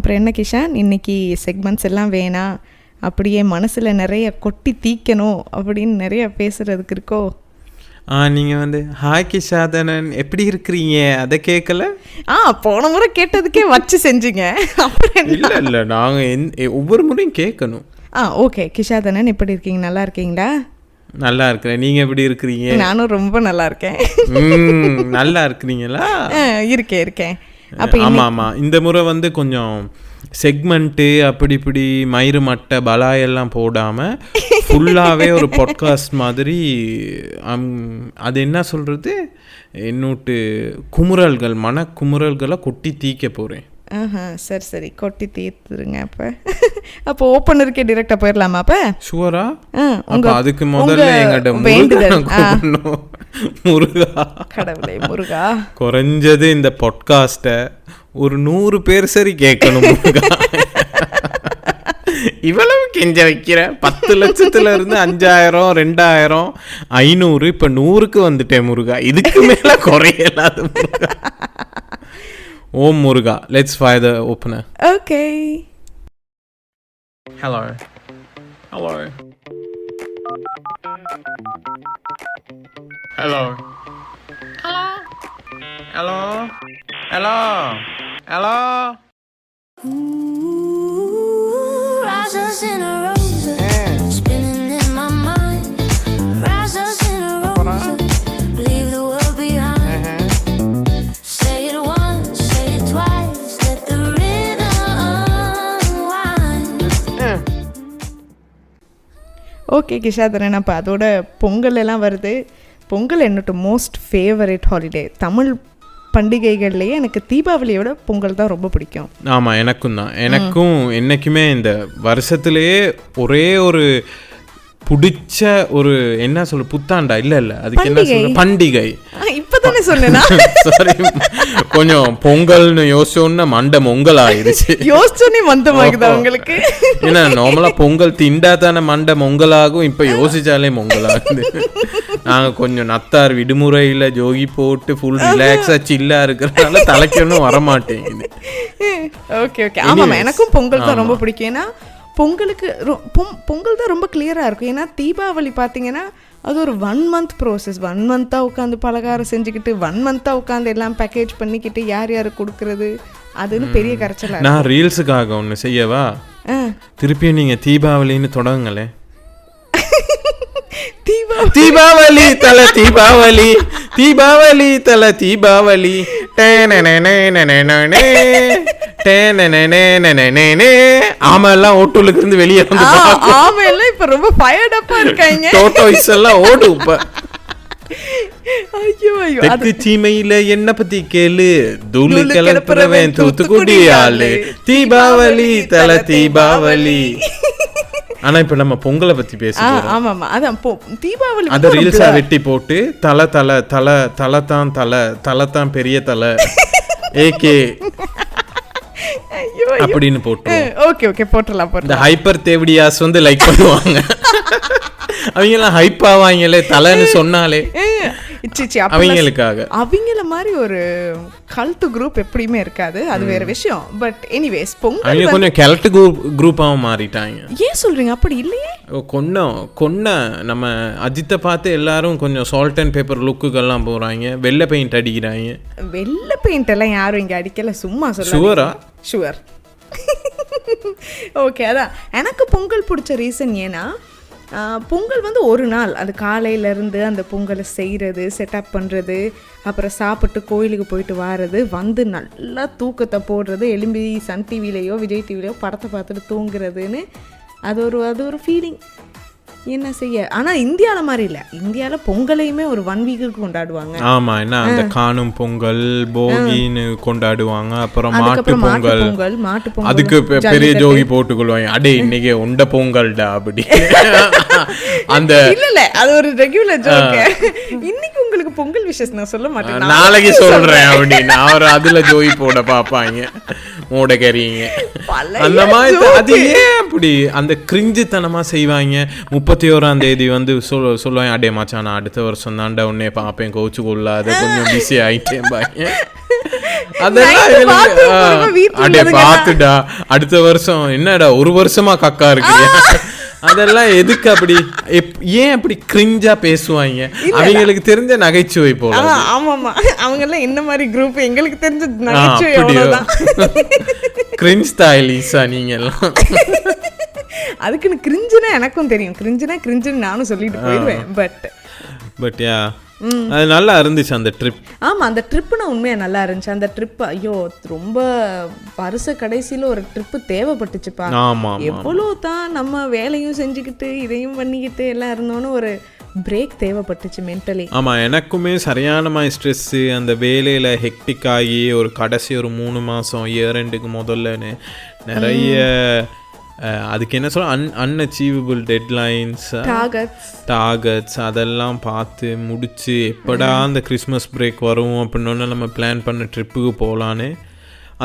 அப்புறம் என்ன கிஷான், இன்னைக்கு செக்மெண்ட்ஸ் எல்லாம் வேணாம், அப்படியே மனசில் நிறைய கொட்டி தீக்கணும் அப்படின்னு நிறைய பேசுகிறதுக்கு இருக்கோ? நீங்கள் ஹாய் கிஷாதனன் எப்படி இருக்கிறீங்க அதை கேட்கல? போன முறை கேட்டதுக்கே வச்சு செஞ்சுங்க. அப்புறம் இல்லை நாங்கள் ஒவ்வொரு முறையும் கேட்கணும். ஓகே. கிஷாதனன் எப்படி இருக்கீங்க? நல்லா இருக்கீங்களா? நல்லா இருக்கிறேன். நீங்கள் எப்படி இருக்கிறீங்க? நானும் ரொம்ப நல்லா இருக்கேன். நல்லா இருக்கிறீங்களா? இருக்கேன். ஆமாம், இந்த முறை கொஞ்சம் செக்மெண்ட்டு அப்படி இப்படி மயிறு மட்டை பலாயெல்லாம் போடாமல் ஃபுல்லாகவே ஒரு பாட்காஸ்ட் மாதிரி. அது என்ன சொல்கிறது, என்னோட்டு குமுறல்கள், மனக்குமுறல்களை கொட்டி தீக்க போகிறேன். சரி கொட்டி தீர்த்துருங்க. அப்போ ஓப்பனருக்கே டிரெக்டாக போயிடலாமா? அப்போ ஷுவரா? அதுக்கு முதல்ல எங்கிட்ட முருகா, கடவுளே முருகா, குறைஞ்சது இந்த பாட்காஸ்ட்டை ஒரு 100 பேர் சரி கேட்கணும் முருகா. இவ்வளவு கெஞ்ச வைக்கிற 10 லட்சத்துல இருந்து 5000, 2000, 500, இப்போ 100க்கு வந்துட்டேன் முருகா. இதுக்கு மேல குறையலாது முருகா. ஓம் முருகா. Let's fire the opener. Okay. Hello. Hello. Hello. Hello. Hello. Hello. Roses in a rose, spinning in my mind. Roses in a rose, leave the world behind. Say it once, say it twice, let the rhythm unwind. Okay Kishadharan, அப்போ அதோட பொங்கல் எல்லாம் வருது. பொங்கல் என்னோட most favourite holiday. Tamil பண்டிகைகள்லேயே எனக்கு தீபாவளியோட பொங்கல் தான் ரொம்ப பிடிக்கும். ஆமாம், எனக்கும் என்றைக்குமே இந்த வருஷத்துலேயே ஒரே ஒரு பிடிச்ச ஒரு என்ன சொல்ல புத்தாண்டா இல்லை அதுக்கு என்ன சொல்ல பண்டிகை. இப்பதானே சொன்னேன்னா சாரி, கொஞ்சம் பொங்கல்னு யோசிச்சோன்னா மண்டை மொங்கல் ஆயிடுச்சு. யோசிச்சோன்னே மந்தமாகுதா உங்களுக்கு? ஏன்னா நார்மலா பொங்கல் திண்டா தானே மண்டை மொங்கலாகும், இப்போ யோசிச்சாலே மொங்கலாகுது. நாங்கள் கொஞ்சம் நத்தார் விடுமுறையில் ஜோகி போட்டு ஃபுல் ரிலாக்ஸாக சில்லாக இருக்கிறதுனால தலைக்கு ஒன்றும் வரமாட்டேங்குது. ஓகே. ஆமாம், எனக்கும் பொங்கல் தான் ரொம்ப பிடிக்கும். ஏன்னா பொங்கலுக்கு பொங்கல் தான் ரொம்ப கிளியராக இருக்கும். ஏன்னா தீபாவளி பார்த்தீங்கன்னா அது ஒரு 1 month ப்ரோசஸ். 1 month-ஆக உட்காந்து பலகாரம் செஞ்சுக்கிட்டு 1 month-ஆக உட்காந்து எல்லாம் பேக்கேஜ் பண்ணிக்கிட்டு யார் யாருக்கு கொடுக்குறது அதுன்னு பெரிய கரைச்சலாக. நான் ரீல்ஸுக்காக ஒன்று செய்யவா? திருப்பியும் நீங்கள் தீபாவளின்னு தொடங்குங்களே. தீபாவளி தல தீபாவளி, தீபாவளி தல தீபாவளி, ஆமெல்லாம் ஓட்டூலுக்கு இருந்து வெளியே வந்து ஆமெல்லாம் இப்ப ரொம்ப ஃபயர்ட் அப்பா இருக்காங்க. டோட்டோஸ் எல்லாம் ஓடும் இப்ப. ஐயோ தெற்கு சீமையில என்ன பத்தி கேளு, தூளு கிளப்புறவன் தூத்துக்குடி ஆளு, தீபாவளி தல தீபாவளி. ஆனா இப்ப நம்ம பொங்கலை பத்தி பேசுறோம். ஆமாமா, அதான் தீபாவளி அத ரீல்ஸா வெட்டி போட்டு தல தல தல தலதான் தலதான் பெரிய தலை ஏகே அப்படின்னு போட்டு. ஓகே போட்டுடலாம். இந்த ஹைப்பர் தேவடியாஸ் லைக் பண்ணுவாங்க. அவங்க எல்லாம் ஹைப் ஆவாங்களே தலைன்னு சொன்னாலே அவங்களுக்காக. அவங்கள மாதிரி ஒரு கல்ட் குரூப் எப்படியுமே இருக்காது, அது வேற விஷயம். பட் எனிவேஸ் பொங்கல் அவங்க கொஞ்சம் கல்ட் குரூப்பாவும் மாறிட்டாங்க. ஏன் சொல்றீங்க? அப்படி இல்லையே. கொன்ன நம்ம அஜித்தை பார்த்து எல்லாரும் கொஞ்சம் சால்ட் அண்ட் பேப்பர் லுக்குகள்லாம் போறாங்க, வெள்ளை பெயிண்ட் அடிக்கிறாங்க. வெள்ளை பெயிண்ட் எல்லாம் யாரும் இங்க அடிக்கல, சும்மா சொல்ல. ஷுவரா? ஷுவர். ஓகே, அதான் எனக்கு பொங்கல் பிடிச்ச ரீசன். ஏன்னா பொங்கல் ஒரு நாள், அது காலையிலேருந்து அந்த பொங்கலை செய்கிறது, செட்டப் பண்ணுறது, அப்புறம் சாப்பிட்டு கோயிலுக்கு போயிட்டு வாரது, நல்லா தூக்கத்தை போடுறது, எலும்பி சன் டிவிலையோ விஜய் டிவிலையோ படத்தை பார்த்துட்டு தூங்குறதுன்னு அது ஒரு ஃபீலிங். என்ன செய்ய. ஆனா இந்தியால மாதிரி இல்ல, இந்தியால பொங்கலையுமே ஒரு 1 வீக்குக்கு கொண்டாடுவாங்க. ஆமா, என்ன அந்த காணும் பொங்கல், போகின்னு கொண்டாடுவாங்க, அப்புறம் மாட்டு பொங்கல், அதுக்கு பெரிய ஜோகி போட்டுக்கொள்வாங்க. அடே இன்னைக்கு உண்ட பொங்கல்டா அப்படி. அந்த இல்ல அது ஒரு ரெகுலர் ஜோக். இன்னைக்கு உங்களுக்கு பொங்கல் விஷஸ் நான் சொல்ல மாட்டேன், நாளைக்கு சொல்றேன் அப்படின்னு அவர் அதுல ஜோகி போட பாப்பாங்க, மூடக்கறிங்க அந்த மாதிரி. அது ஏன் அப்படி அந்த கிரிஞ்சு தனமா செய்வாங்க. 31ஆம் தேதி சொல்லுவாங்க, அடே மச்சான் நான் அடுத்த வருஷம் தாண்டா உன்னே பார்ப்பேன், கோச்சு கொள்ளாத கொஞ்சம் பிஸி ஆயிட்டேன் பாங்க. அதெல்லாம் Night எங்களுக்கு, bathroom போறப்ப வீட்டுல அடே உள்ளதுங்க. பாத்துடா அடுத்த வருஷம் என்னடா ஒரு வருஷமா கக்கா இருக்கு. அதெல்லாம் எதுக்கு அப்படி ஏன் அப்படி கிரிஞ்சா பேசுவாங்க? அவங்களுக்கு தெரிஞ்ச நகைச்சுவை போல. ஆமாமா, அவங்க எல்லாம் என்ன மாதிரி குரூப் எங்களுக்கு தெரிஞ்ச நகைச்சுவை அப்படியோ அவ்வளவுதான். கிரிஞ்ச் ஸ்டைலிஸா நீங்க எல்லாம்? அதுக்குன்னு கிரிஞ்சுனா எனக்கும் தெரியும், கிரிஞ்சுன்னு நானும் சொல்லிட்டு போயிடுவேன். பட் யா அது நல்லா இருந்துச்சு அந்த ட்ரிப். ஆமாம், அந்த ட்ரிப்புனா உண்மையாக நல்லா இருந்துச்சு. அந்த ட்ரிப்பு ஐயோ ரொம்ப வருஷ கடைசியில் ஒரு ட்ரிப்பு தேவைப்பட்டுச்சுப்பா. ஆமாம், எவ்வளோ தான் நம்ம வேலையும் செஞ்சுக்கிட்டு இதையும் பண்ணிக்கிட்டு எல்லாம் இருந்தோன்னு ஒரு பிரேக் தேவைப்பட்டுச்சு மென்டலி. ஆமாம், எனக்குமே சரியான மாதிரி ஸ்ட்ரெஸ்ஸு, அந்த வேலையில் ஹெக்டிக் ஆகி ஒரு கடைசி ஒரு 3 மாதம் இயர் எண்டுக்கு முதல்லன்னு நிறைய அதுக்கு என்ன சொல்ல அன்அச்சீவபிள் டெட்லைன்ஸ், டார்கெட்ஸ் அதெல்லாம் பார்த்து முடிச்சு எப்படா அந்த கிறிஸ்மஸ் பிரேக் வரும் அப்படின்னு நம்ம பிளான் பண்ண ட்ரிப்புக்கு போகலான்னு.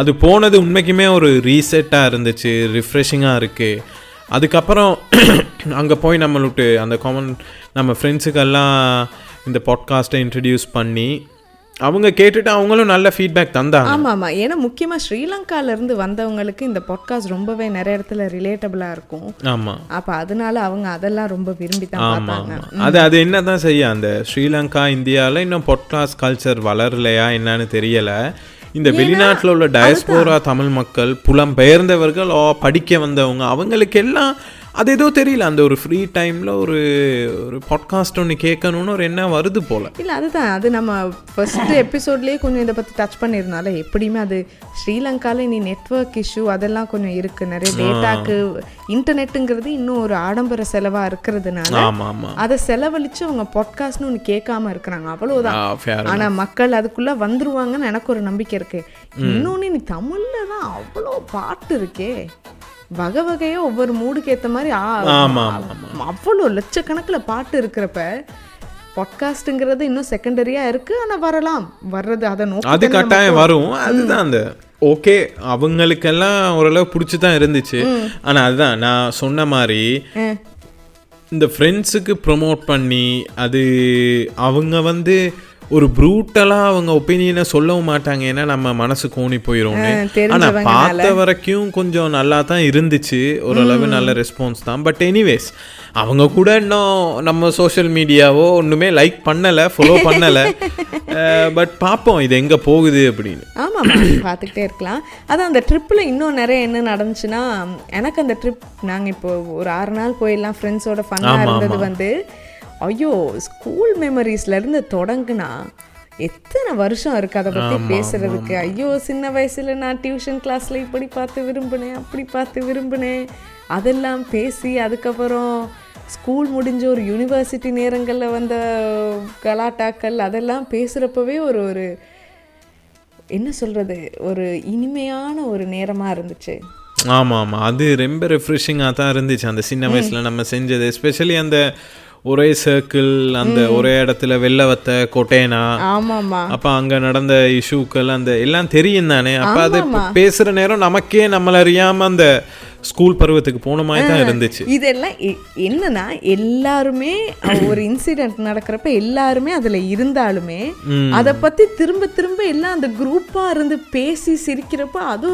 அது போனது உண்மைக்குமே ஒரு ரீசெட்டாக இருந்துச்சு, ரிஃப்ரெஷிங்காக இருக்குது. அதுக்கப்புறம் அங்கே போய் நம்மளுக்கு அந்த நம்ம ஃப்ரெண்ட்ஸுக்கெல்லாம் இந்த பாட்காஸ்ட்டை இன்ட்ரடியூஸ் பண்ணி அவங்க கேட்டுட்டு அவங்களும் நல்ல ஃபீட்பேக் தந்தாங்க. ஆமாம், ஏன்னா முக்கியமாக ஸ்ரீலங்காவிலேருந்து வந்தவங்களுக்கு இந்த பாட்காஸ்ட் ரொம்பவே நிறைய இடத்துல ரிலேட்டபிளாக இருக்கும். ஆமாம், அப்போ அதனால அவங்க அதெல்லாம் ரொம்ப விரும்பி தான் பார்த்தாங்க. அது என்ன தான் செய்ய, அந்த ஸ்ரீலங்கா இந்தியாவில் இன்னும் பாட்காஸ்ட் கல்ச்சர் வளரலையா என்னன்னு தெரியலை. இந்த வெளிநாட்டில் உள்ள டயஸ்போரா தமிழ் மக்கள், புலம்பெயர்ந்தவர்கள், படிக்க வந்தவங்க, அவங்களுக்கு எல்லாம் அது ஏதோ தெரியல, அந்த ஒரு ஃப்ரீ டைமில் ஒரு பாட்காஸ்ட் ஒன்று கேட்கணுன்னு ஒரு என்ன வருது போல். இல்லை அதுதான், அது நம்ம ஃபர்ஸ்ட் எபிசோட்லேயே கொஞ்சம் இதை பற்றி டச் பண்ணியிருந்தால எப்படியுமே அது ஸ்ரீலங்காவில் இனி நெட்வொர்க் இஷ்யூ அதெல்லாம் கொஞ்சம் இருக்குது. நிறைய டேட்டாக்கு இன்டர்நெட்டுங்கிறது இன்னும் ஒரு ஆடம்பர செலவாக இருக்கிறதுனால அதை செலவழித்து அவங்க பாட்காஸ்ட்னு ஒன்று கேட்காம இருக்கிறாங்க, அவ்வளோதான். ஆனால் மக்கள் அதுக்குள்ளே வந்துருவாங்கன்னு எனக்கு ஒரு நம்பிக்கை இருக்குது. இன்னொன்று நீ தமிழில் தான் அவ்வளோ பாட்டு இருக்கே, வகை வகையோ ஒவ்வொரு மூடுக்கு ஏற்ற மாதிரி அவ்வளோ லட்சக்கணக்கில் பாட்டு இருக்கிறப்ப பாட்காஸ்ட்டுங்கிறது இன்னும் செகண்டரியாக இருக்குது. ஆனால் வர்றது அதை நோக்கி அது கட்டாயம் வரும். அதுதான் அந்த ஓகே அவங்களுக்கெல்லாம் ஓரளவு பிடிச்சி தான் இருந்துச்சு. ஆனால் அதுதான் நான் சொன்ன மாதிரி இந்த ஃப்ரெண்ட்ஸுக்கு ப்ரொமோட் பண்ணி அது அவங்க ஒரு ப்ரூட்டலாக அவங்க ஒப்பீனியனை சொல்லவும் மாட்டாங்க, ஏன்னா நம்ம மனசு கோணி போயிடும்னு. ஆனால் பார்த்த வரைக்கும் கொஞ்சம் நல்லா தான் இருந்துச்சு, ஓரளவு நல்ல ரெஸ்பான்ஸ் தான். பட் எனிவேஸ் அவங்க கூட இன்னும் நம்ம சோஷியல் மீடியாவோ ஒன்றுமே லைக் பண்ணலை, ஃபாலோ பண்ணலை. பட் பார்ப்போம் இது எங்கே போகுது அப்படின்னு. ஆமாம், பார்த்துக்கிட்டே இருக்கலாம். அதான் அந்த ட்ரிப்பில் இன்னும் நிறைய என்ன நடந்துச்சுன்னா, எனக்கு அந்த ட்ரிப் நாங்கள் இப்போ ஒரு 6 நாள் போயிடலாம் ஃப்ரெண்ட்ஸோட ஃபன்னாக இருந்தது ஐயோ ஸ்கூல் மெமரிஸ்லேருந்து தொடங்குனா எத்தனை வருஷம் இருக்குது அதை பற்றி பேசுகிறதுக்கு. ஐயோ சின்ன வயசில் நான் டியூஷன் கிளாஸில் இப்படி பார்த்து விரும்பினேன், அப்படி பார்த்து விரும்பினேன், அதெல்லாம் பேசி அதுக்கப்புறம் ஸ்கூல் முடிஞ்ச ஒரு யூனிவர்சிட்டி நேரங்களில் வந்த கலாட்டாக்கள் அதெல்லாம் பேசுகிறப்பவே ஒரு என்ன சொல்கிறது, ஒரு இனிமையான ஒரு நேரமாக இருந்துச்சு. ஆமாம், அது ரொம்ப ரெஃப்ரெஷிங்காக தான் இருந்துச்சு அந்த சின்ன வயசில் நம்ம செஞ்சது. எஸ்பெஷலி அந்த ஒரே சர்க்கிள், அந்த ஒரே இடத்துல வெள்ளவத்த கொட்டேனா, அப்போ அங்கே நடந்த இஷ்யூக்கள் அந்த எல்லாம் தெரியும் தானே. அப்போ அது பேசுகிற நேரம் நமக்கே நம்மள அறியாமல் அந்த ஸ்கூல் பருவத்துக்கு போன மாதிரி தான் இருந்துச்சு. இதெல்லாம் என்னன்னா எல்லாருமே ஒரு இன்சிடென்ட் நடக்கிறப்ப எல்லாருமே அதில் இருந்தாலுமே அதை பற்றி திரும்ப திரும்ப எல்லாம் அந்த குரூப்பாக இருந்து பேசி சிரிக்கிறப்ப அது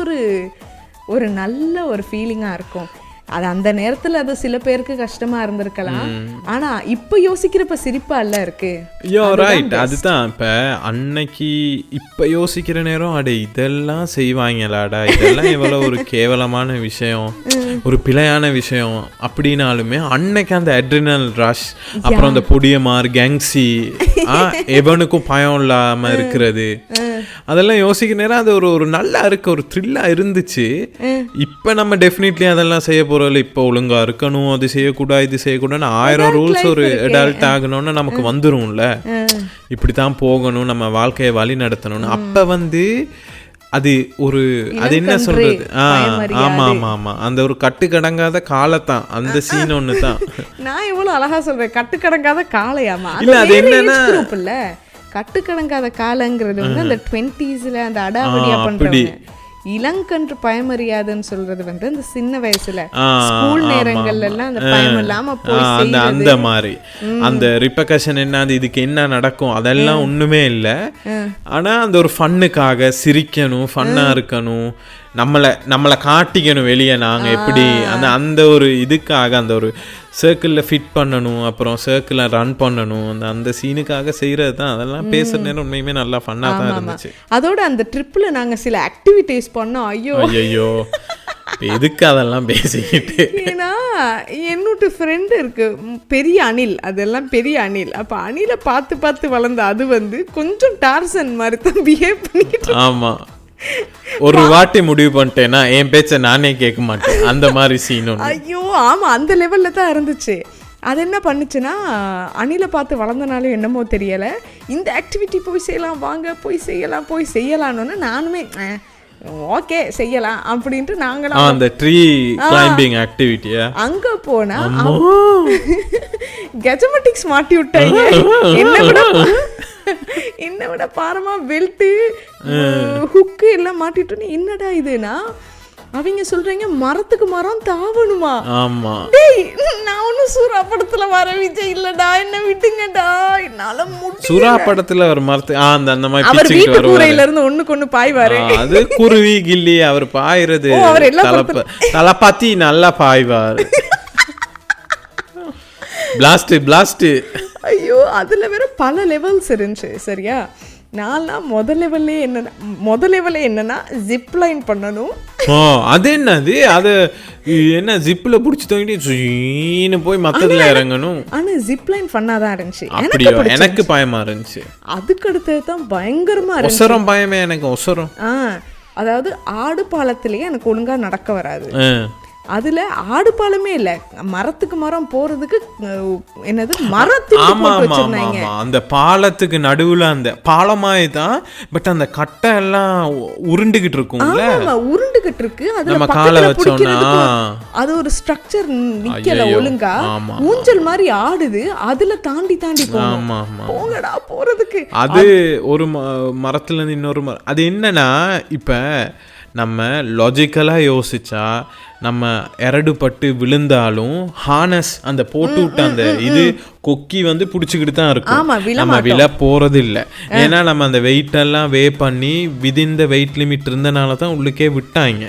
ஒரு நல்ல ஒரு ஃபீலிங்காக இருக்கும். அது அந்த நேரத்தில் அது சில பேருக்கு கஷ்டமாக இருந்திருக்கலாம், ஆனால் இப்போ யோசிக்கிறப்ப சிரிப்பாக இல்லை இருக்கு. ரைட், அதுதான். இப்போ அன்னைக்கு இப்போ யோசிக்கிற நேரம் அடே இதெல்லாம் செய்வாங்களாடா, இதெல்லாம் எவ்வளோ ஒரு கேவலமான விஷயம், ஒரு பிழையான விஷயம் அப்படின்னாலுமே அன்னைக்கு அந்த அட்ரினல் ரஷ், அப்புறம் அந்த பொடியமார் கேங்ஸி எவனுக்கும் பயம் இல்லாமல் இருக்கிறது, அதெல்லாம் யோசிக்கிற நேரம் அது ஒரு நல்லா இருக்கு, ஒரு த்ரில்லாக இருந்துச்சு. இப்போ நம்ம டெஃபினெட்லி அதெல்லாம் செய்ய போகிறோம். இப்போ ஒழுங்காக இருக்கணும், அது செய்யக்கூடாது, இது செய்யக்கூடாதுன்னு 1000 ரூல்ஸ் ஒரு அடல்ட் ஆகணும்னு நமக்கு வந்துடும்ல. இப்படி தான் போகணும், நம்ம வாழ்க்கையை வழி நடத்தணும்னு. அப்போ அது ஒரு அது என்ன சொல்றது, ஆமா அந்த ஒரு கட்டுக்கடங்காத காலத்தான் அந்த சீன் ஒன்று தான். நான் எவ்வளோ அழகா சொல்றேன், கட்டுக்கடங்காத காலையாமா. இல்லை அது என்னன்னா கட்டுக்கடங்காத காலங்கிறது அந்த 20s அந்த அடாவடியா பண்றவங்க. இளங்கன்று பயமறியாதுன்னு சொல்றது வந்து அந்த சின்ன வயசுல ஸ்கூல் நேரங்கள்ல எல்லாம் அந்த பயம் இல்லாம போய் அந்த மாதிரி அந்த ரிப்பர்கஷன் என்ன, இதுக்கு என்ன நடக்கும் அதெல்லாம் ஒண்ணுமே இல்லை. ஆனா அந்த ஒரு ஃபன்னுக்காக சிரிக்கணும், ஃபன்னா இருக்கணும், நம்மளை காட்டிக்கணும் வெளியே நாங்கள் எப்படி அந்த ஒரு இதுக்காக அந்த ஒரு சர்க்கிளில் ஃபிட் பண்ணணும், அப்புறம் சர்க்கிளில் ரன் பண்ணணும், அந்த சீனுக்காக செய்கிறது தான். அதெல்லாம் பேசுகிற நேரம் உண்மையுமே நல்லா ஃபன்னாக தான் இருந்துச்சு. அதோட அந்த ட்ரிப்பில் நாங்கள் சில ஆக்டிவிட்டீஸ் பண்ணோம். ஐயோ எதுக்கு அதெல்லாம் பேசிக்கிட்டு. ஏன்னா என்னோட ஃப்ரெண்டு இருக்கு பெரிய அணில், அதெல்லாம் பெரிய அணில். அப்போ அணிலை பார்த்து பார்த்து வளர்ந்த அது வந்து கொஞ்சம் டார்சன் மாதிரி தான் பிஹேவ் பண்ணிக்கிட்டு. ஆமாம், ஒரு வாட்டி முடிவு பண்ணிட்டேன்னா என் பேச்சை நானே கேட்க மாட்டேன், அந்த மாதிரி சீன். ஐயோ ஆமாம், அந்த லெவலில் தான் இருந்துச்சு. அது என்ன பண்ணுச்சுன்னா, அணிலை பார்த்து வளர்ந்தனாலும் என்னமோ தெரியலை, இந்த ஆக்டிவிட்டி போய் செய்யலாம், வாங்க போய் செய்யலாம்னு நானுமே ஓகே செய்யலாம் அப்படின்ட்டு நாங்களும் அந்த ட்ரீ கிளைம்பிங் ஆக்டிவிட்டியா அங்க போனா கெஜமெட்டிக்ஸ் மாட்டி விட்டாங்க. என்ன விட பாரமா பெல்ட்டு ஹுக்கு எல்லாம் மாட்டிட்டோன்னு என்னடா இதுனா அவங்க சொல்றீங்க மரத்துக்கு மரம் தாவணுமா? ஆமா, நான் ஒன்னும் சூறா படத்துல வர விஜய் இல்லடா, என்ன விட்டுங்கடா, என்னால முடியல. சூறா படத்துல ஒரு மரத்து அந்த மாதிரி அவர் வீட்டு கூரையில இருந்து ஒண்ணுக்கு ஒண்ணு பாய்வாரு. அது குருவி கில்லி, அவர் பாயிறது தலப்பாத்தி நல்லா பாய்வாரு. பிளாஸ்ட். ஐயோ அதுல வேற பல லெவல்ஸ் இருந்துச்சு. சரியா, நான்லாம் முதல் லெவல்லே என்னன்னா ஜிப் லைன் பண்ணணும். அது என்னது, அது என்ன ஜிப்ல புடிச்சு தூங்கிட்டு போய் மத்ததுல இறங்கணும். ஆனா ஜிப் லைன் ஃபன்னாதான் இருந்துச்சு. எனக்கு பயமா இருந்துச்சு. அதுக்கு அடுத்தது தான் பயங்கரமா இருந்துச்சு. ஒசரம் பயமே எனக்கு, ஒசரம். அதாவது ஆடு பாலத்திலேயே எனக்கு ஒழுங்கா நடக்க வராது. அதுல ஆடு பாலமே இல்ல, மரத்துக்கு மரம் போறதுக்கு என்னது மரத்துக்கு அந்த பாலத்துக்கு நடுவுல அந்த பாலமாய் தான், பட் அந்த கட்டை எல்லாம் உருண்டுகிட்டு இருக்கும்ல, உருண்டுகிட்டு இருக்கு. நம்ம காலை வச்சோம்னா அது ஒரு ஸ்ட்ரக்சர் நிக்கல ஒழுங்கா, ஊஞ்சல் மாதிரி ஆடுது. அதுல தாண்டி போங்கடா போறதுக்கு. அது ஒரு மரத்துல இருந்து இன்னொரு மரம். அது என்னன்னா, இப்ப நம்ம லாஜிக்கலாக யோசிச்சா நம்ம எரடுபட்டு விழுந்தாலும் ஹானஸ் அந்த போட்டு விட்ட அந்த இது கொக்கி வந்து பிடிச்சிக்கிட்டு தான் இருக்கும், நம்ம விழ போறது இல்லை. ஏன்னா நம்ம அந்த வெயிட் எல்லாம் வே பண்ணி விதின் த வெயிட் லிமிட் இருந்தனால தான் உள்ளுக்கே விட்டாங்க.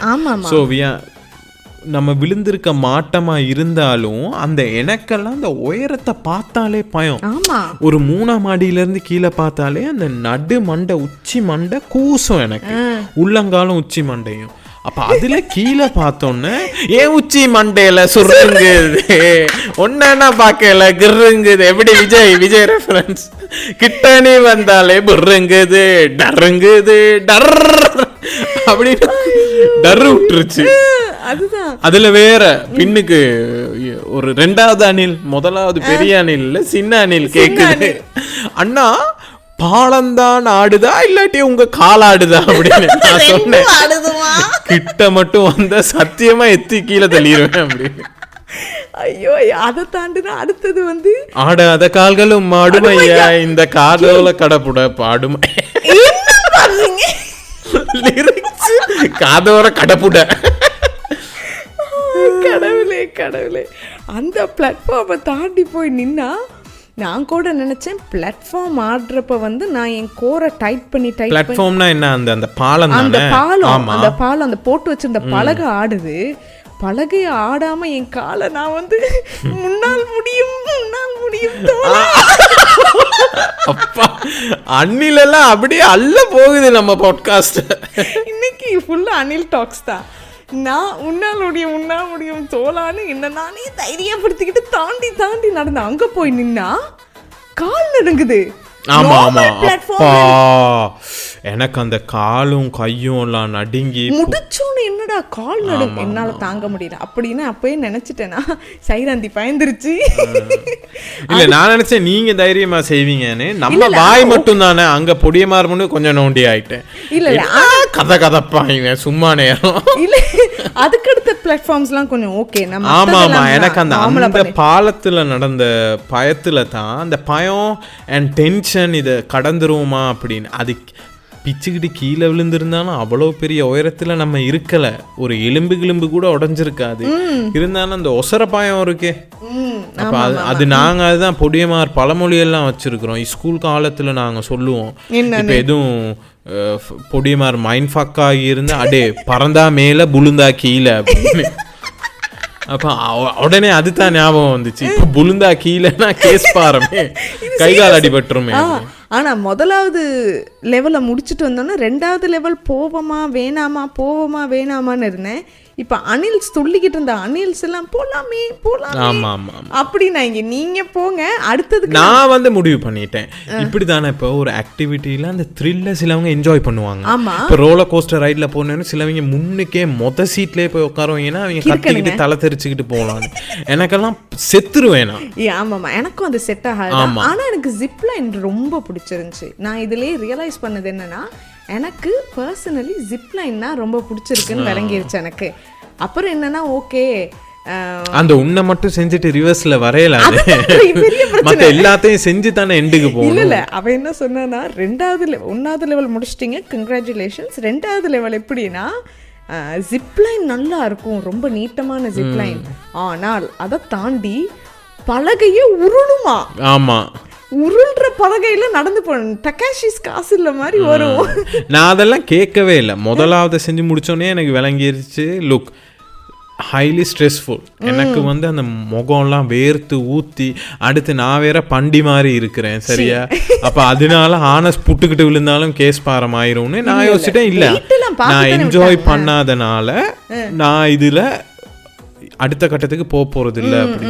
ஸோ நம்ம விழுந்திருக்க மாட்டமா இருந்தாலும் அந்த எனக்கெல்லாம் அந்த உயரத்தை பார்த்தாலே பயம். ஒரு 3ஆம் மாடியில இருந்து கீழே பார்த்தாலே அந்த நடு மண்டை உச்சி மண்டை கூசும் எனக்கு, உள்ளங்காலும் உச்சி மண்டையும். அப்ப அதுல கீழே பார்த்தோன்னு ஏன் உச்சி மண்டையில சுருங்குது, ஒன்னா பார்க்கல கிருங்குது. எப்படி விஜய் ரெஃபரன்ஸ், கிட்டனே வந்தாலே புருங்குது டருங்குது டர் அப்படின்னு டரு விட்டுருச்சு. அதுல வேற பின்னுக்கு ஒரு 2வது அணில், முதலாவது பெரிய அணில் இல்ல சின்ன அணில் கேக்குது, அண்ணா பாலம்தான் ஆடுதா இல்லாட்டி உங்க காலாடுதா அப்படின்னு நான் சொன்னேன். கிட்ட மட்டும் வந்த சத்தியமா எத்தி கீழே தள்ளிடுவேன் அப்படின்னு. ஐயோ அதை தாண்டினா அடுத்தது வந்து ஆடாத கால்களும் மாடுமையா இந்த காதோல கடப்புட பாடுமை, காதோர கடப்புட. கடவுளே அந்த பிளாட்ஃபார்மை தாண்டி போய் நின்னா நான் கூட நினைச்சேன் பிளாட்ஃபார்ம் ஆடுறப்ப வந்து நான் என் கோரை டைட் பண்ணி பிளாட்ஃபார்ம்னா என்ன, அந்த பாலம், அந்த பாலம் அந்த போட்டு வச்சிருந்த பலகை ஆடுது. பலகையை ஆடாம என் காலை நான் வந்து முன்னால் முடியும் அப்பா அணிலெல்லாம் அப்படியே அல்ல போகுது நம்ம பாட்காஸ்ட். இன்னைக்கு ஃபுல்லா அணில் டாக்ஸ் தான். நான் உன்னால் முடியும் தோலான்னு என்ன நானே தைரியப்படுத்திக்கிட்டு தாண்டி நடந்தேன். அங்க போய் நின்னா கால் நடுங்குது. ஆமா எனக்கு அந்த காலும் கையும் எல்லாம் நடுங்கி முடிச்சோன்னு என்னடா கால் நடுங்க, என்னால தாங்க முடியல அப்படின்னு அப்பயே நினைச்சிட்டேனா. சைராந்தி பயந்துருச்சு. இல்ல நான் நினைச்சேன் நீங்க தைரியமா செய்வீங்கன்னு. நம்ம வாய் மட்டும் தானே அங்க பொடிய மாறுமுன்னு கொஞ்சம் நோண்டி ஆயிட்டேன். இல்ல கதப்பாங்க சும்மா நேரம். இல்ல அதுக்கடுத்த பிளாட்ஃபார்ம்ஸ்லாம் கொஞ்சம் ஓகே. ஆமா எனக்கு அந்த பாலத்துல நடந்த பயத்துல தான் அந்த பயம் அண்ட் டென்ஷன் இதை கடந்துருவோமா அப்படின்னு. அது பிச்சுக்கிட்டு கீழே விழுந்திருந்தாலும் அவ்வளோ பெரிய உயரத்துல நம்ம இருக்கல, ஒரு எலும்பு கூட உடஞ்சிருக்காது. இருந்தாலும் அந்த ஒசரப்பாயம் இருக்கே, அப்ப அது நாங்க அதுதான் பொடியமார் பழமொழியெல்லாம் வச்சிருக்கிறோம். ஸ்கூல் காலத்துல நாங்க சொல்லுவோம், இப்ப எதுவும் பொடியமார் மைண்ட் ஃபக் ஆகி இருந்தா அடே பறந்தா மேல புழுந்தா கீழே அப்படின்னு. அப்ப உடனே அதுதான் ஞாபகம் வந்துச்சு. இப்ப புழுந்தா கீழேனா கேஸ் பாருமே, கைகால் அடிபட்டுருமே. ஆனா முதலாவது லெவலை முடிச்சுட்டு வந்தோன்னா 2வது லெவல் போவோமா வேணாமான்னு இருந்தேன். இப்ப அனில்ஸ் துள்ளிக்கிட்டு இருந்த அனில்ஸ் எல்லாம் போலாமே அப்படின்னா இங்க நீங்க போங்க அடுத்ததுக்கு நான் வந்து முடிவு பண்ணிட்டேன். இப்படிதானே இப்போ ஒரு ஆக்டிவிட்டியில அந்த த்ரில்ல சிலவங்க என்ஜாய் பண்ணுவாங்க. இப்போ ரோலர் கோஸ்டர் ரைட்ல போனேன்னு சிலவங்க முன்னுக்கே மொத சீட்லயே போய் உட்காருவாங்கன்னா அவங்க கத்திக்கிட்டு தலை தெரிச்சுக்கிட்டு போகலாம். எனக்கெல்லாம் செத்துருவேனா. ஆமாமா, எனக்கும் அது செட் ஆகாது. ஆனா எனக்கு ஜிப்லைன் ரொம்ப பிடிச்சிருந்துச்சு. நான் இதுலயே ரியலைஸ் பண்ணது என்னன்னா, எனக்கு பர்சனலி ஜிப்லைன்னா ரொம்ப பிடிச்சிருக்குன்னு விளங்கிருச்சு எனக்கு. அப்புறம் என்னன்னா, ஓகே அந்த உன்னை மட்டும் செஞ்சுட்டு ரிவர்ஸ்ல வரையல, மத்த எல்லாத்தையும் செஞ்சு தானே எண்டுக்கு போகணும். இல்ல அவன் என்ன சொன்னா, 1வது லெவல் முடிச்சிட்டீங்க, கங்க்ராச்சுலேஷன்ஸ். 2வது லெவல் எப்படின்னா, ஜிப்லைன் நல்லா இருக்கும், ரொம்ப நீட்டமான ஜிப்லைன். ஆனால் அதை தாண்டி பலகையே உருளுமா. ஆமா, உருள்ற பலகையில நடந்து போன டக்காஷிஸ் காசு இல்ல மாதிரி வரும். நான் அதெல்லாம் கேட்கவே இல்லை. முதலாவது செஞ்சு முடிச்சோடனே எனக்கு விளங்கிருச்சு, லுக் ஹைலி ஸ்ட்ரெஸ்ஃபுல். எனக்கு வந்து அந்த முகம்லாம் வேர்த்து ஊற்றி, அடுத்து நான் வேற பண்டி மாதிரி இருக்கிறேன் சரியா, அப்போ அதனால ஆனஸ் புட்டுக்கிட்டு விழுந்தாலும் கேஸ் பாரம் ஆயிரும்னு நான் யோசிச்சிட்டேன். இல்லை, நான் என்ஜாய் பண்ணாதனால நான் இதில் அடுத்த கட்டத்துக்கு போகிறது இல்லை அப்படி.